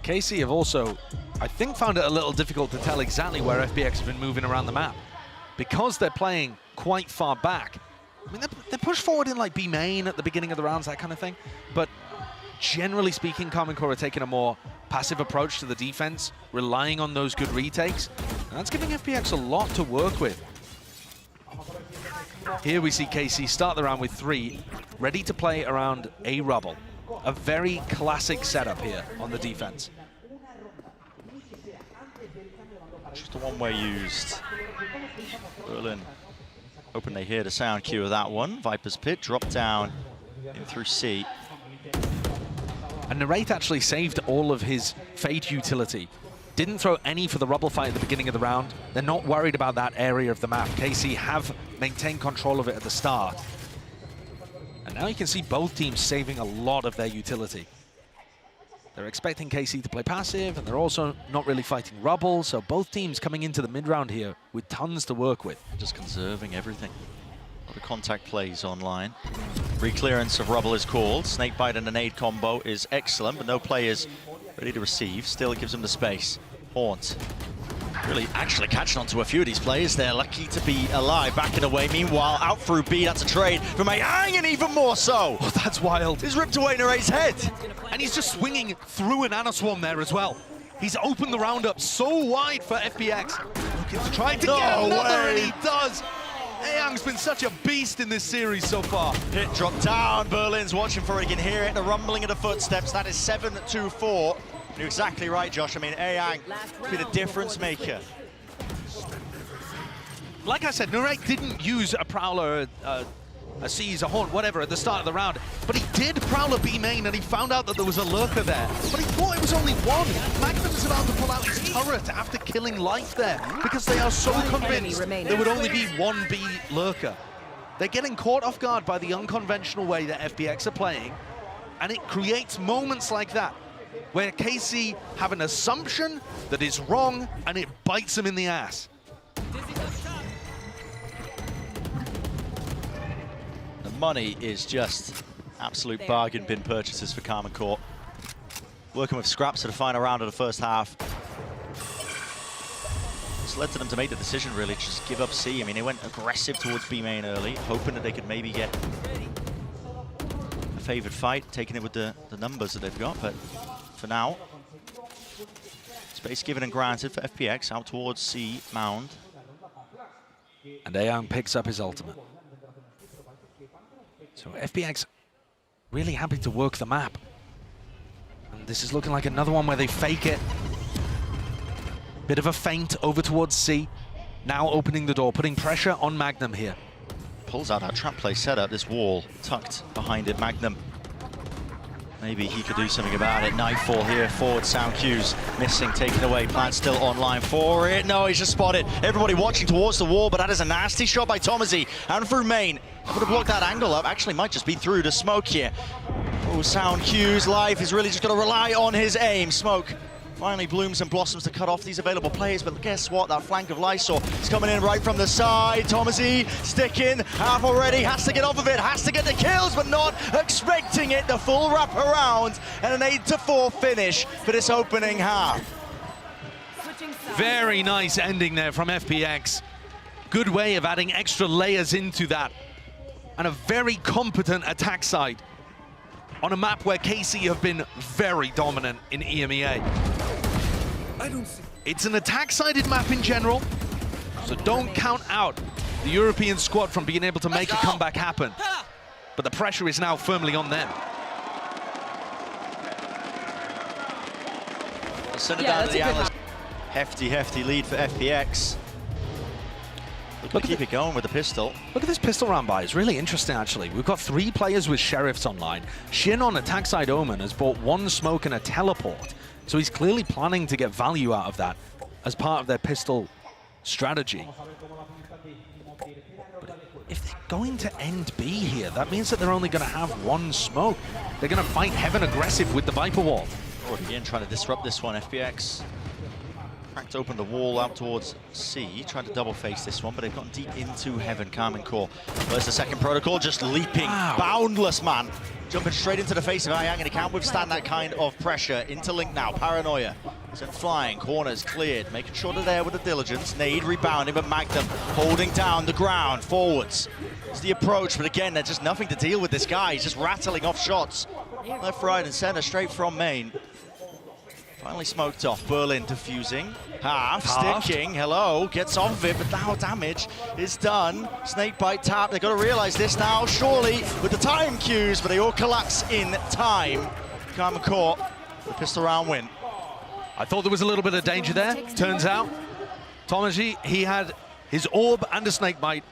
KC have also, I think, found it a little difficult to tell exactly where FPX have been moving around the map. Because they're playing quite far back. I mean, they're pushed forward in like B main at the beginning of the rounds, that kind of thing. But generally speaking, Karmine Corp are taking a more passive approach to the defense, relying on those good retakes. And that's giving FPX a lot to work with. Here we see KC start the round with 3, ready to play around A rubble. A very classic setup here on the defense. Just a one-way used. Berlin hoping they hear the sound cue of that one. Viper's Pit dropped down in through C. And Narrate actually saved all of his Fade utility. Didn't throw any for the rubble fight at the beginning of the round. They're not worried about that area of the map. KC have maintained control of it at the start. And now you can see both teams saving a lot of their utility. They're expecting KC to play passive, and they're also not really fighting rubble, so both teams coming into the mid-round here with tons to work with. Just conserving everything. A lot of contact plays online. Re-clearance of rubble is called. Snakebite and a nade combo is excellent, but no players ready to receive. Still, it gives them the space. Haunt. Really actually catching on to a few of these players. They're lucky to be alive, backing away. Meanwhile, out through B, that's a trade from Ayang, and even more so. Oh, that's wild. He's ripped away Neray's head. And he's just swinging through an Anaswarm there as well. He's opened the round up so wide for FPX. Looking to try to get another, and he does. Ayang's been such a beast in this series so far. Hit drop down. Berlin's watching for it. He can hear it, the rumbling of the footsteps. That is 7-2-4. You're exactly right, Josh. I mean, Ayang has been a difference maker. Like I said, Nuray didn't use a Prowler, a Seize, a Haunt, whatever, at the start of the round. But he did Prowler B main, and he found out that there was a Lurker there. But he thought it was only one. Magnum is about to pull out his turret after killing Life there, because they are so convinced there would only be one B Lurker. They're getting caught off guard by the unconventional way that FPX are playing, and it creates moments like that, where KC have an assumption that is wrong, and it bites them in the ass. The money is just absolute bargain bin purchases for Karmine Corp. Working with scraps to the final round of the first half. It's led to them to make the decision, really, to just give up C. I mean, they went aggressive towards B main early, hoping that they could maybe get a favored fight, taking it with the numbers that they've got, but for now, space given and granted for FPX out towards C mound. And Ayang picks up his ultimate. So FPX really happy to work the map. And this is looking like another one where they fake it. Bit of a feint over towards C. Now opening the door, putting pressure on Magnum here. Pulls out that trap play setup, this wall tucked behind it. Magnum, maybe he could do something about it. Nightfall here, forward sound cues, missing, taken away. Plant still online for it. No, he's just spotted. Everybody watching towards the wall, but that is a nasty shot by Tomazi. And through main, would have blocked that angle up. Actually, might just be through to Smoke here. Oh, sound cues, Life is really just going to rely on his aim. Smoke finally blooms and blossoms to cut off these available players, but guess what? That flank of Lysor is coming in right from the side. Tomazi sticking, half already, has to get off of it, has to get the kills, but not expecting it. The full wrap around and an 8-4 finish for this opening half. Very nice ending there from FPX. Good way of adding extra layers into that. And a very competent attack side on a map where KC have been very dominant in EMEA. It's an attack-sided map in general, so don't count out the European squad from being able to make a comeback happen. But the pressure is now firmly on them. Send it down to the analyst. Hefty lead for FPX. Look, keep it going with the pistol. Look at this pistol round buy. It's really interesting, actually. We've got 3 players with Sheriffs online. Shin on attack side Omen has bought 1 smoke and a teleport. So he's clearly planning to get value out of that as part of their pistol strategy. But if they're going to end B here, that means that they're only going to have 1 smoke. They're going to fight Heaven aggressive with the Viper Wall. Oh, again, trying to disrupt this one. FPX cracked open the wall out towards C, trying to double face this one, but they've gotten deep into Heaven. Karmine Corp. There's the second protocol, just leaping, boundless, man. Jumping straight into the face of Ayang, and he can't withstand that kind of pressure. Into Link now, Paranoia. Sent flying, corners cleared, making sure they're there with the diligence. Nade rebounding, but Magnum holding down the ground, forwards. It's the approach, but again, there's just nothing to deal with this guy. He's just rattling off shots. Left, right, and center, straight from main. Finally smoked off. Berlin diffusing. Half, sticking, hello, gets off of it, but now damage is done. Snakebite tap, they've got to realize this now, surely, with the time cues, but they all collapse in time. Karmine Corp, the pistol round win. I thought there was a little bit of danger there. Turns out, Tomaji, he had his orb and a snakebite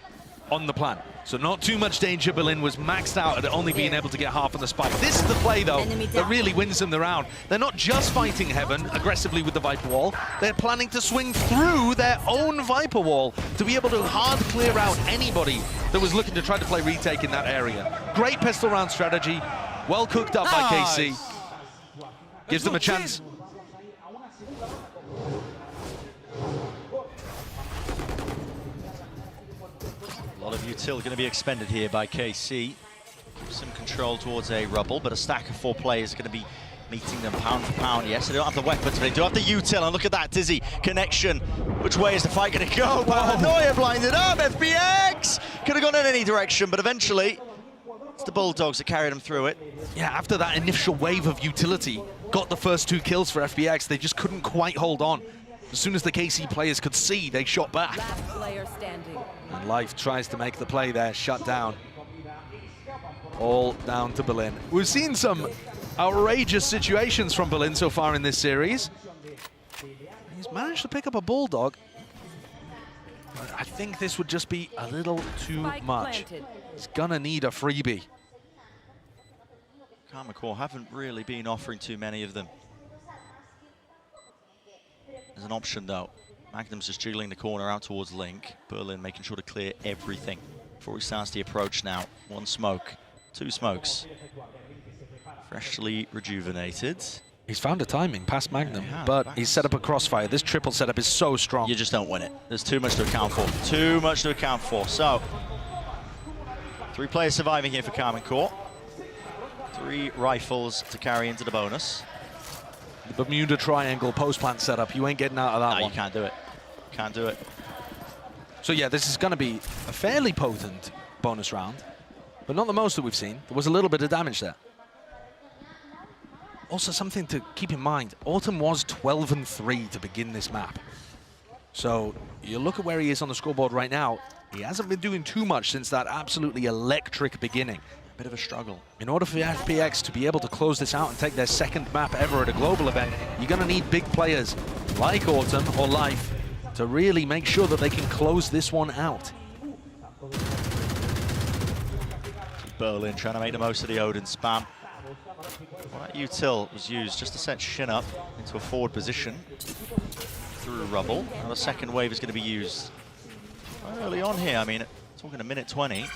on the plan. So not too much danger. Berlin was maxed out at only being able to get half on the spike. This is the play, though, that really wins them the round. They're not just fighting Heaven aggressively with the Viper Wall. They're planning to swing through their own Viper Wall to be able to hard clear out anybody that was looking to try to play retake in that area. Great pistol round strategy. Well cooked up by KC. Gives them a chance. A lot of util going to be expended here by KC. Some control towards a rubble, but a stack of 4 players are going to be meeting them pound for pound. Yes, they don't have the weapons, but they do have the util. And look at that dizzy connection. Which way is the fight going to go? Paranoia blinded up. FPX could have gone in any direction, but eventually it's the Bulldogs that carried them through it. Yeah, after that initial wave of utility, got the first 2 kills for FPX. They just couldn't quite hold on. As soon as the KC players could see, they shot back. Last player standing. And Life tries to make the play there, shut down. All down to Berlin. We've seen some outrageous situations from Berlin so far in this series. He's managed to pick up a Bulldog. But I think this would just be a little too Spike much. planted. He's gonna need a freebie. Karmine haven't really been offering too many of them. There's an option though. Magnum's just jiggling the corner out towards Link. Berlin making sure to clear everything before he starts the approach now. 1 smoke, 2 smokes. Freshly rejuvenated. He's found a timing past Magnum, Yeah, but he's set up a crossfire. This triple setup is so strong. You just don't win it. There's too much to account for. Too much to account for. So, 3 players surviving here for Karmine. 3 rifles to carry into the bonus. The Bermuda Triangle post-plant setup, you ain't getting out of that No, one. you can't do it. Can't do it. So yeah, this is going to be a fairly potent bonus round, but not the most that we've seen. There was a little bit of damage there. Also something to keep in mind, Autumn was 12-3 to begin this map. So you look at where he is on the scoreboard right now, he hasn't been doing too much since that absolutely electric beginning. Bit of a struggle. In order for FPX to be able to close this out and take their 2nd map ever at a global event, you're going to need big players like Autumn or Life to really make sure that they can close this one out. Berlin trying to make the most of the Odin spam. Well, that util was used just to set Shin up into a forward position through rubble. Now the 2nd wave is going to be used quite early on here. I mean, talking a minute 20.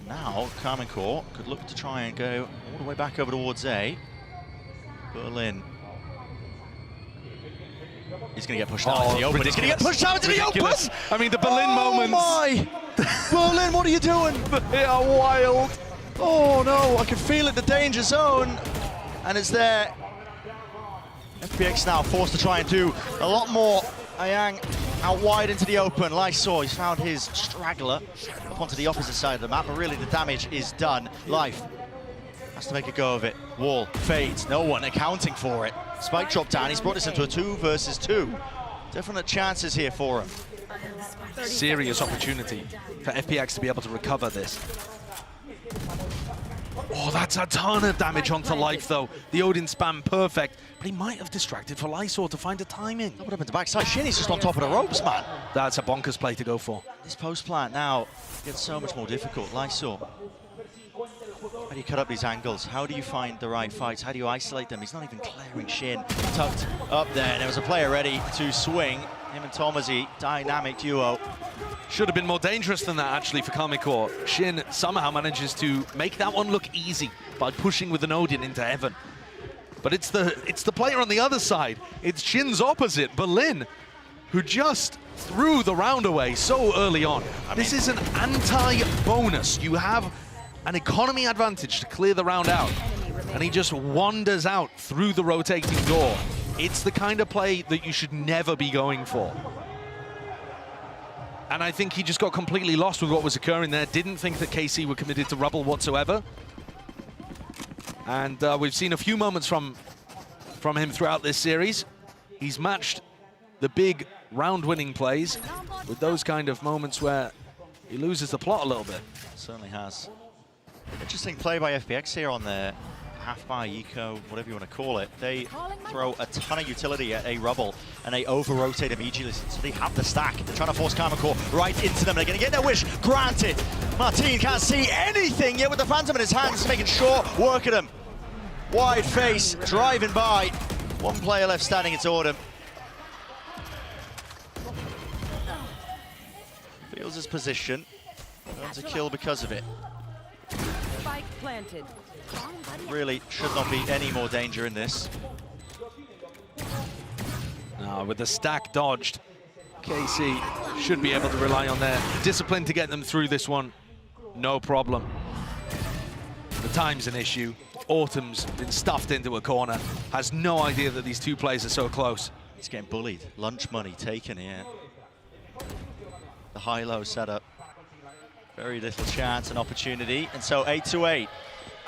Now, Karmine could look to try and go all the way back over towards A. Berlin. He's going to get pushed out into the open. He's going to get pushed out into the open! I mean, the Berlin moments. Oh my! Berlin, what are you doing? They are wild. Oh no, I can feel it, the danger zone. And it's there. FPX now forced to try and do a lot more. Ayang out wide into the open. Lysor, he's found his straggler up onto the opposite side of the map, but really the damage is done. Life has to make a go of it. Wall fades, no one accounting for it. Spike dropped down, he's brought this into a 2 versus 2. Definite chances here for him. Serious opportunity for FPX to be able to recover this. Oh, that's a ton of damage onto Life, though. The Odin spam perfect, but he might have distracted for Lysor to find a timing. What happened to backside? Shinny's just on top of the ropes, man. That's a bonkers play to go for. This post plant now gets so much more difficult. Lysor, how do you cut up these angles? How do you find the right fights? How do you isolate them? He's not even clearing Shin. Tucked up there, and there was a player ready to swing. Him and Tomazi, dynamic duo. Should have been more dangerous than that, actually, for Karmine. Shin somehow manages to make that one look easy by pushing with an Odin into heaven. But it's the player on the other side. It's Shin's opposite, Berlin, who just threw the round away so early on. This is an anti-bonus. You have an economy advantage to clear the round out, and he just wanders out through the rotating door. It's the kind of play that you should never be going for. And I think he just got completely lost with what was occurring there. Didn't think that KC were committed to rubble whatsoever. And we've seen a few moments from him throughout this series. He's matched the big round-winning plays with those kind of moments where he loses the plot a little bit. Certainly has. Interesting play by FPX here on the half-bar eco, whatever you want to call it. They throw a ton of utility at a rubble, and they over-rotate immediately, so they have the stack. They're trying to force Karmine right into them. They're going to get their wish granted. Martin can't see anything yet with the Phantom in his hands, making short work at him. Wide face, driving by. 1 player left standing, it's Autumn. Feels his position. Earns a kill because of it. Spike planted. Really should not be any more danger in this. Now, with the stack dodged, KC should be able to rely on their discipline to get them through this one. No problem. The The time's an issue. Autumn's been stuffed into a corner, has no idea that these two players are so close. He's getting bullied. Lunch money taken here. The high-low setup. Very little chance and opportunity. And so 8-8.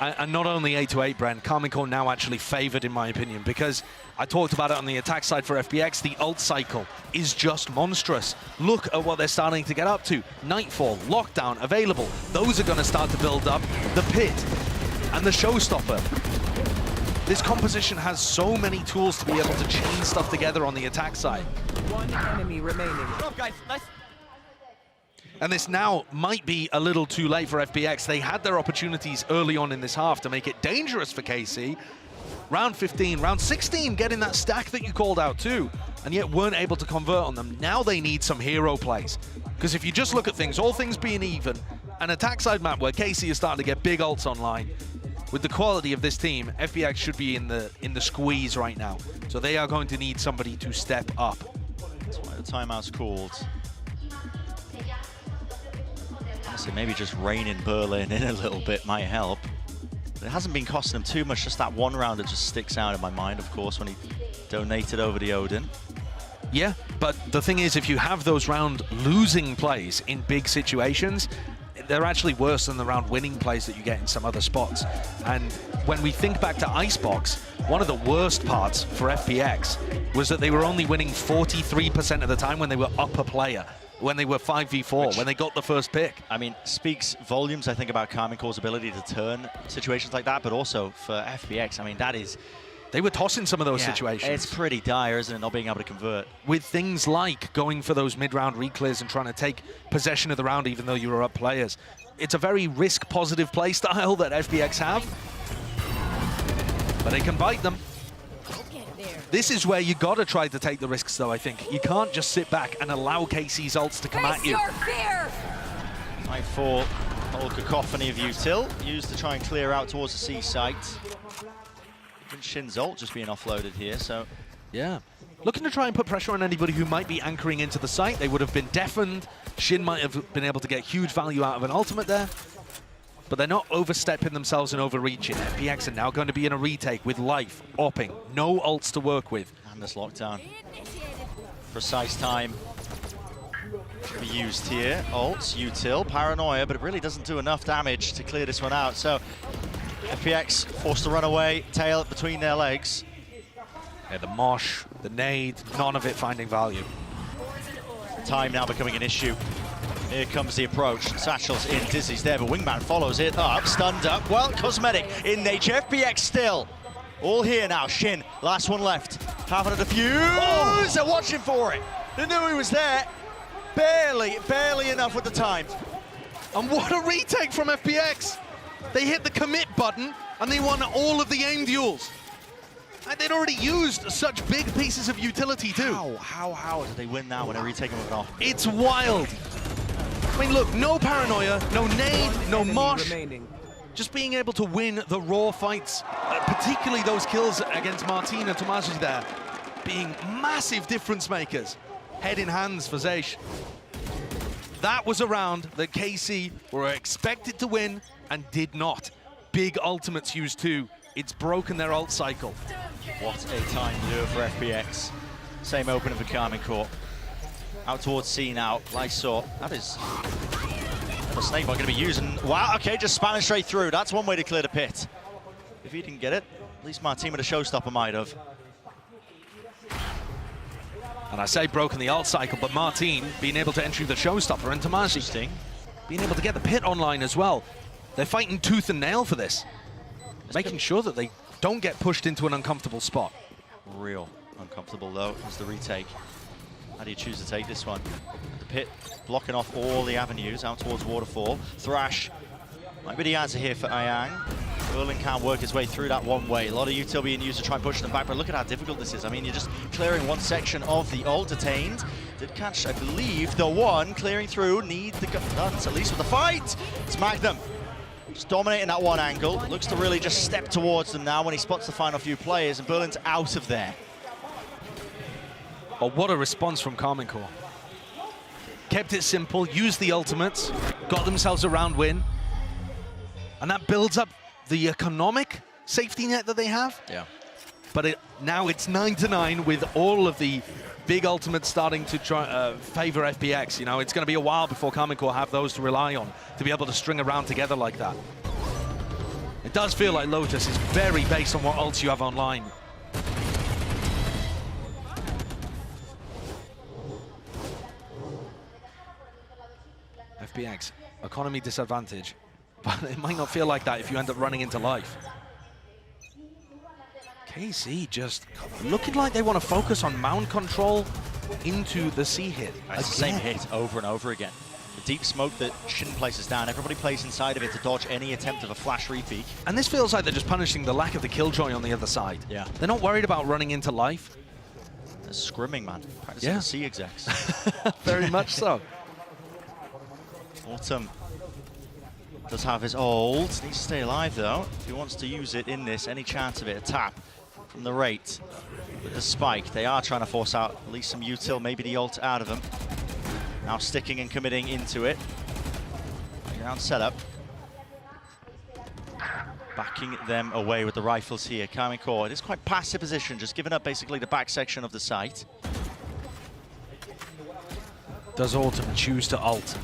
And not only 8-8, Brent, Karmine now actually favored, in my opinion, because I talked about it on the attack side for FPX. The ult cycle is just monstrous. Look at what they're starting to get up to. Nightfall, Lockdown, available. Those are going to start to build up. The Pit and the Showstopper. This composition has so many tools to be able to chain stuff together on the attack side. One enemy remaining. Good job, guys. Nice. And this now might be a little too late for FPX. They had their opportunities early on in this half to make it dangerous for KC. Round 15, round 16, getting that stack that you called out too, and yet weren't able to convert on them. Now they need some hero plays. Because if you just look at things, all things being even, an attack side map where KC is starting to get big ults online, with the quality of this team, FPX should be in the squeeze right now. So they are going to need somebody to step up. That's why the timeout's called. Honestly, maybe just reining Berlin in a little bit might help. But it hasn't been costing him too much, just that one round that just sticks out in my mind, of course, when he donated over the Odin. Yeah, but the thing is, if you have those round losing plays in big situations, they're actually worse than the round winning plays that you get in some other spots. And when we think back to Icebox, one of the worst parts for FPX was that they were only winning 43% of the time when they were up a player, when they were 5v4, when they got the first pick. I mean, speaks volumes, I think, about Karmine's ability to turn situations like that, but also for FPX, I mean, that is... They were tossing some of those situations. It's pretty dire, isn't it, not being able to convert? With things like going for those mid-round reclears and trying to take possession of the round even though you were up players. It's a very risk-positive play style that FPX have, but they can bite them. This is where you gotta try to take the risks, though, I think. You can't just sit back and allow KC's ults to come at you. Fight for whole cacophony of util, used to try and clear out towards the C site. Even Shin's ult just being offloaded here, so... Yeah. Looking to try and put pressure on anybody who might be anchoring into the site. They would have been deafened. Shin might have been able to get huge value out of an ultimate there. But they're not overstepping themselves and overreaching. FPX are now going to be in a retake with life, opping, no ults to work with. And this lockdown. Precise time to be used here. Ults, util, paranoia, but it really doesn't do enough damage to clear this one out. So FPX forced to run away, tail between their legs. Yeah, the mosh, the nade, none of it finding value. Time now becoming an issue. Here comes the approach. Satchel's in, Dizzy's there, but Wingman follows it up, stunned up. Well, cosmetic in nature. FPX still all here now. Shin, last one left. Having a defuse. Oh, they're watching for it. They knew he was there. Barely enough with the time. And what a retake from FPX. They hit the commit button and they won all of the aim duels. And they'd already used such big pieces of utility too. How did they win now when they're retaking it off? It's wild. I mean, look, no paranoia, no nade, no mosh. Just being able to win the raw fights, particularly those kills against Martin and Tomasi there, being massive difference makers. Head in hands for Zeish. That was a round that KC were expected to win and did not. Big ultimates used too. It's broken their ult cycle. What a time lure for FPX. Same opening for Karmine Corp. Out towards C now. Lysor. That is... The Snakebot going to be using... Wow, okay, just spamming straight through. That's one way to clear the pit. If he didn't get it, at least Martin with a showstopper might have. And I say broken the ult cycle, but Martin being able to enter the showstopper and Tomasi being able to get the pit online as well. They're fighting tooth and nail for this. Making sure that they don't get pushed into an uncomfortable spot. Real uncomfortable though is the retake. How do you choose to take this one? The pit blocking off all the avenues out towards Waterfall. Thrash might be the answer here for Ayang. Berlin can't work his way through that one way. A lot of util being used to try and push them back, but look at how difficult this is. I mean, you're just clearing one section of the ult. Detained. Did catch, I believe, the one clearing through. Need the guns, at least with the fight. It's Magnum. Just dominating that one angle. Looks to really just step towards them now when he spots the final few players, and Berlin's out of there. Oh, what a response from Karmine Corp. Kept it simple, used the ultimates, got themselves a round win. And that builds up the economic safety net that they have. Yeah. But now it's 9-9 with all of the big ultimates starting to try favor FPX. You know, it's going to be a while before Karmine Corp have those to rely on to be able to string around together like that. It does feel like Lotus is very based on what ults you have online. FPX, economy disadvantage, but it might not feel like that if you end up running into life. KC just looking like they want to focus on mount control into the C hit. It's the same hit over and over again. The deep smoke that Shin places down, everybody plays inside of it to dodge any attempt of a flash repeat. And this feels like they're just punishing the lack of the killjoy on the other side. Yeah. They're not worried about running into life. They're scrimming, man. Practicing the C execs. Very much so. Autumn does have his ult. Needs to stay alive, though. If he wants to use it in this, any chance of it, a tap from the rate. With the spike, they are trying to force out at least some util, maybe the ult out of them. Now sticking and committing into it. Ground setup. Backing them away with the rifles here. Karmine Corp, it is quite passive position, just giving up basically the back section of the site. Does Autumn choose to ult?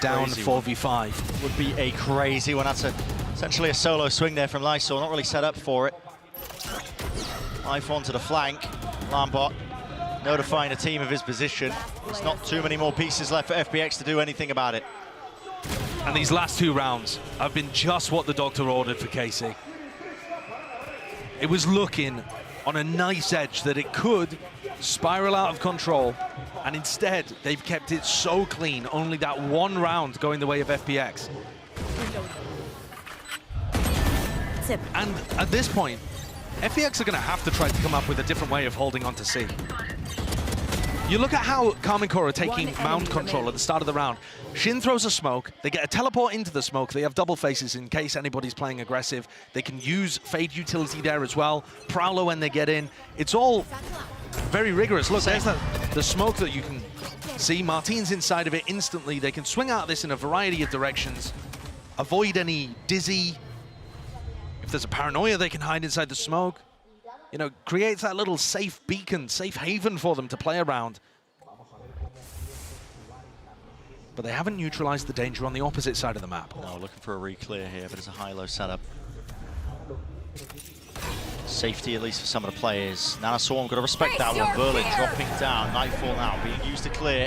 Down 4v5. Would be a crazy one. That's essentially a solo swing there from Lysol, not really set up for it. Life onto the flank. Lambot notifying the team of his position. There's not too many more pieces left for FPX to do anything about it. And these last 2 rounds have been just what the doctor ordered for KC. It was looking on a nice edge that it could spiral out of control, and instead they've kept it so clean, only that 1 round going the way of FPX. And at this point, FPX are going to have to try to come up with a different way of holding on to C. You look at how Karmine Corp are taking mount control at the start of the round. Shin throws a smoke, they get a teleport into the smoke, they have double faces in case anybody's playing aggressive. They can use Fade utility there as well, Prowler when they get in. It's all very rigorous. Look, there's the smoke that you can see. Martine's inside of it instantly. They can swing out of this in a variety of directions, avoid any dizzy. If there's a paranoia, they can hide inside the smoke. You know, creates that little safe beacon, safe haven for them to play around. But they haven't neutralized the danger on the opposite side of the map. No, looking for a re-clear here, but it's a high-low setup. Safety, at least for some of the players. Nanaswarm got to respect that one. Berlin dropping down. Nightfall now being used to clear.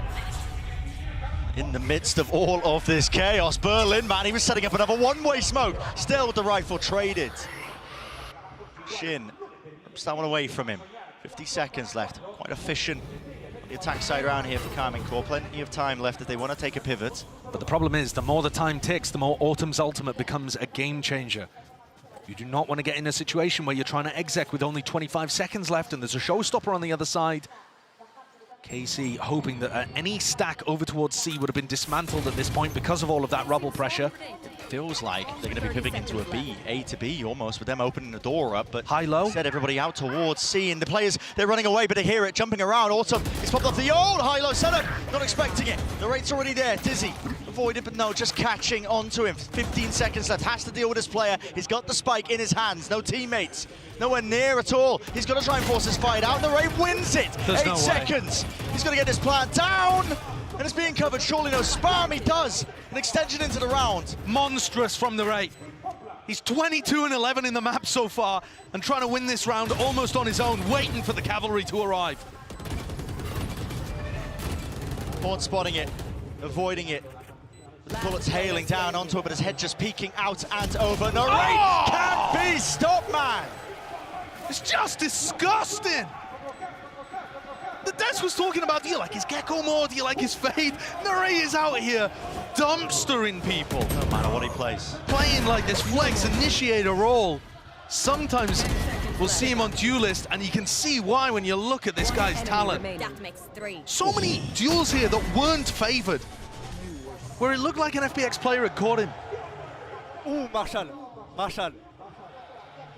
In the midst of all of this chaos, Berlin, man, he was setting up another one-way smoke. Still with the rifle traded. Shin rips that one away from him. 50 seconds left. Quite efficient on the attack side around here for Karmine Corp. Plenty of time left if they want to take a pivot. But the problem is, the more the time ticks, the more Autumn's ultimate becomes a game changer. You do not want to get in a situation where you're trying to exec with only 25 seconds left and there's a showstopper on the other side. KC hoping that any stack over towards C would have been dismantled at this point because of all of that rubble pressure. Feels like they're going to be pivoting into a B, A to B almost, with them opening the door up, but high-low. Set everybody out towards C, and the players, they're running away, but they hear it jumping around. Autumn, he's popped off the old high-low setup, not expecting it. The rate's already there, Dizzy avoided, but no, just catching onto him. 15 seconds left, has to deal with his player. He's got the spike in his hands, no teammates, nowhere near at all. He's got to try and force this fight out, the Ray wins it. There's 8 seconds, he's got to get this plant down. And it's being covered, surely no spam, he does. An extension into the round. Monstrous from the Ray. He's 22-11 in the map so far and trying to win this round almost on his own, waiting for the cavalry to arrive. Horn spotting it, avoiding it. The bullets hailing down onto it, but his head just peeking out and over. No, Ray can't be stopped, man. It's just disgusting. The Des was talking about, do you like his Gecko more? Do you like his Fade? Nurey is out here dumpstering people. No matter what he plays. Playing like this flex initiator role. Sometimes we'll see him on Duelist, and you can see why when you look at this guy's talent. That makes 3. So many duels here that weren't favored, where it looked like an FPX player had caught him. Ooh, Marshall. Marshall,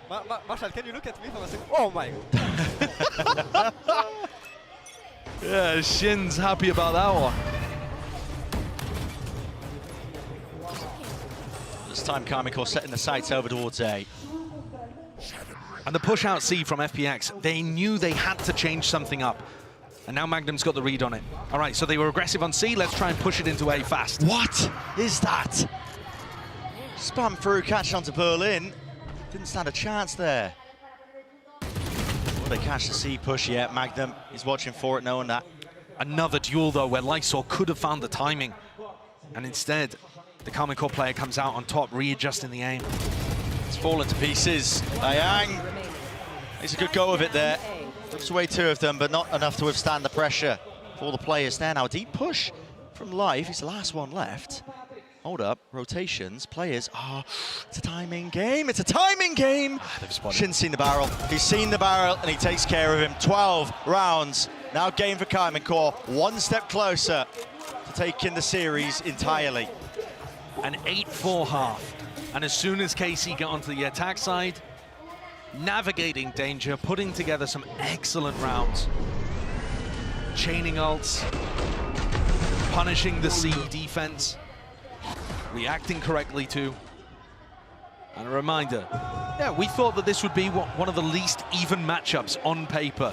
can you look at me for a second? Oh my god. Yeah, Shin's happy about that one. This time Karmine Corp setting the sights over towards A. And the push out C from FPX, they knew they had to change something up. And now Magnum's got the read on it. All right, so they were aggressive on C. Let's try and push it into A fast. What is that? Spam through, catch onto Berlin. Didn't stand a chance there. Well, they catch the C push yet. Magnum is watching for it, knowing that. Another duel, though, where Lysor could have found the timing. And instead, the Karmine Corp player comes out on top, readjusting the aim. It's fallen to pieces. Ayang makes a good go of it there. Rips away two of them, but not enough to withstand the pressure for all the players there. Now a deep push from Live. He's the last one left. Hold up, rotations, players. It's a timing game. It's a timing game. Shin's seen the barrel. He's seen the barrel and he takes care of him. 12 rounds. Now game for Karmine Corp. One step closer to taking the series entirely. An 8-4 half. And as soon as KC get onto the attack side, navigating danger, putting together some excellent rounds. Chaining ults, punishing the C defense, reacting correctly too. And a reminder, yeah, we thought that this would be one of the least even matchups on paper.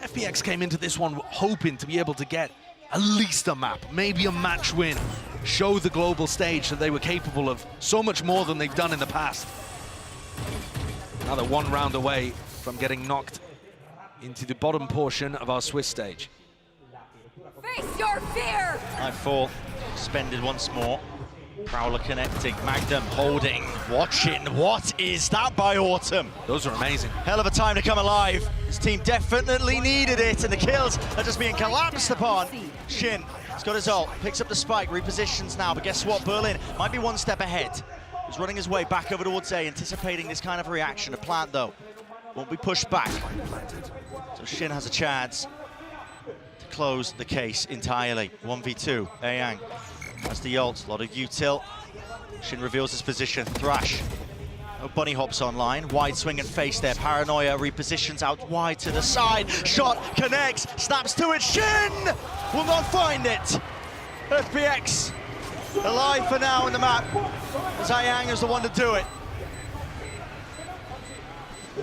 FPX came into this one hoping to be able to get at least a map, maybe a match win, show the global stage that they were capable of so much more than they've done in the past. Now they're one round away from getting knocked into the bottom portion of our Swiss stage. Face your fear! 9-4, suspended once more. Prowler connecting, Magnum holding, watching. What is that by Autumn? Those are amazing. Hell of a time to come alive. His team definitely needed it, and the kills are just being collapsed upon. Shin has got his ult, picks up the spike, repositions now, but guess what? Berlin might be one step ahead. He's running his way back over towards A, anticipating this kind of reaction. A plant, though, won't be pushed back. So Shin has a chance to close the case entirely. 1v2, Ayang has the ult, a lot of util. Shin reveals his position, Thrash. No bunny hops online, wide swing and face there. Paranoia repositions out wide to the side. Shot connects, snaps to it. Shin will not find it. FPX alive for now in the map, as Ayang is the one to do it.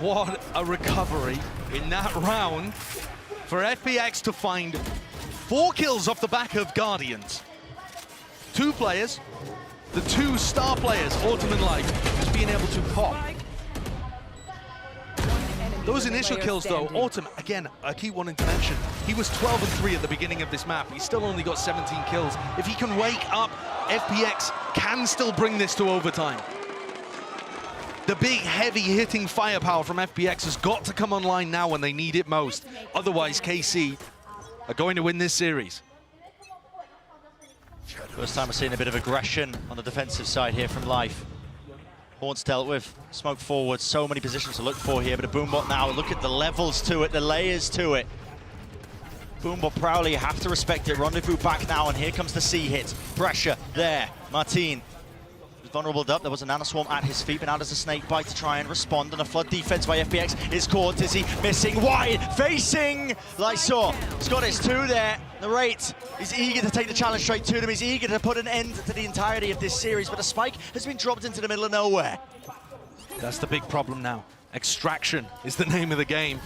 What a recovery in that round for FPX to find 4 kills off the back of Guardians. 2 players, the 2 star players, Autumn and Light, just being able to pop. Those initial kills though, Autumn, again, I keep wanting to mention, he was 12-3 at the beginning of this map. He's still only got 17 kills. If he can wake up, FPX can still bring this to overtime. The big, heavy-hitting firepower from FPX has got to come online now when they need it most. Otherwise, KC are going to win this series. First time we're seeing a bit of aggression on the defensive side here from Life. Horns dealt with, smoke forward, so many positions to look for here, but a Boombot now, look at the levels to it, the layers to it. Boombot Prowler, you have to respect it. Rendezvous back now, and here comes the C hit. Pressure there. Martin was vulnerable up. There was a nanoswarm at his feet, but now there's a snake bite to try and respond. And a flood defense by FPX is caught. Dizzy missing wide, facing Lysor. He's got his 2 there. The rate is eager to take the challenge straight to them. He's eager to put an end to the entirety of this series, but a spike has been dropped into the middle of nowhere. That's the big problem now. Extraction is the name of the game.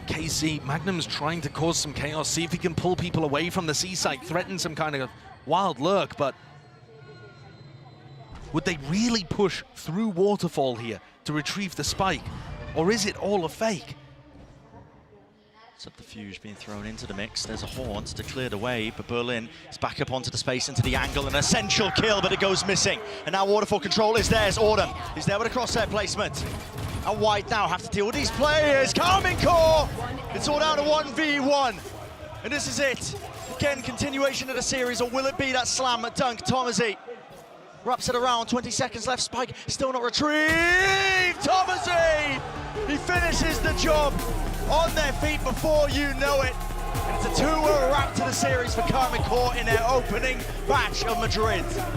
KC, Magnum's trying to cause some chaos, see if he can pull people away from the C site, threaten some kind of wild lurk, but would they really push through Waterfall here to retrieve the spike? Or is it all a fake? Subterfuge being thrown into the mix. There's a Haunt to clear the way, but Berlin is back up onto the space, into the angle, an essential kill, but it goes missing. And now Waterfall control is theirs. Autumn is there with a crosshair placement. And White now have to deal with these players. Karmine Corp! It's all down to 1v1. And this is it. Again, continuation of the series, or will it be that slam at dunk? Thomasy wraps it around, 20 seconds left. Spike still not retrieved. Thomasy! He finishes the job on their feet before you know it. And it's a 2-0 wrap to the series for Karmine Corp in their opening batch of Madrid.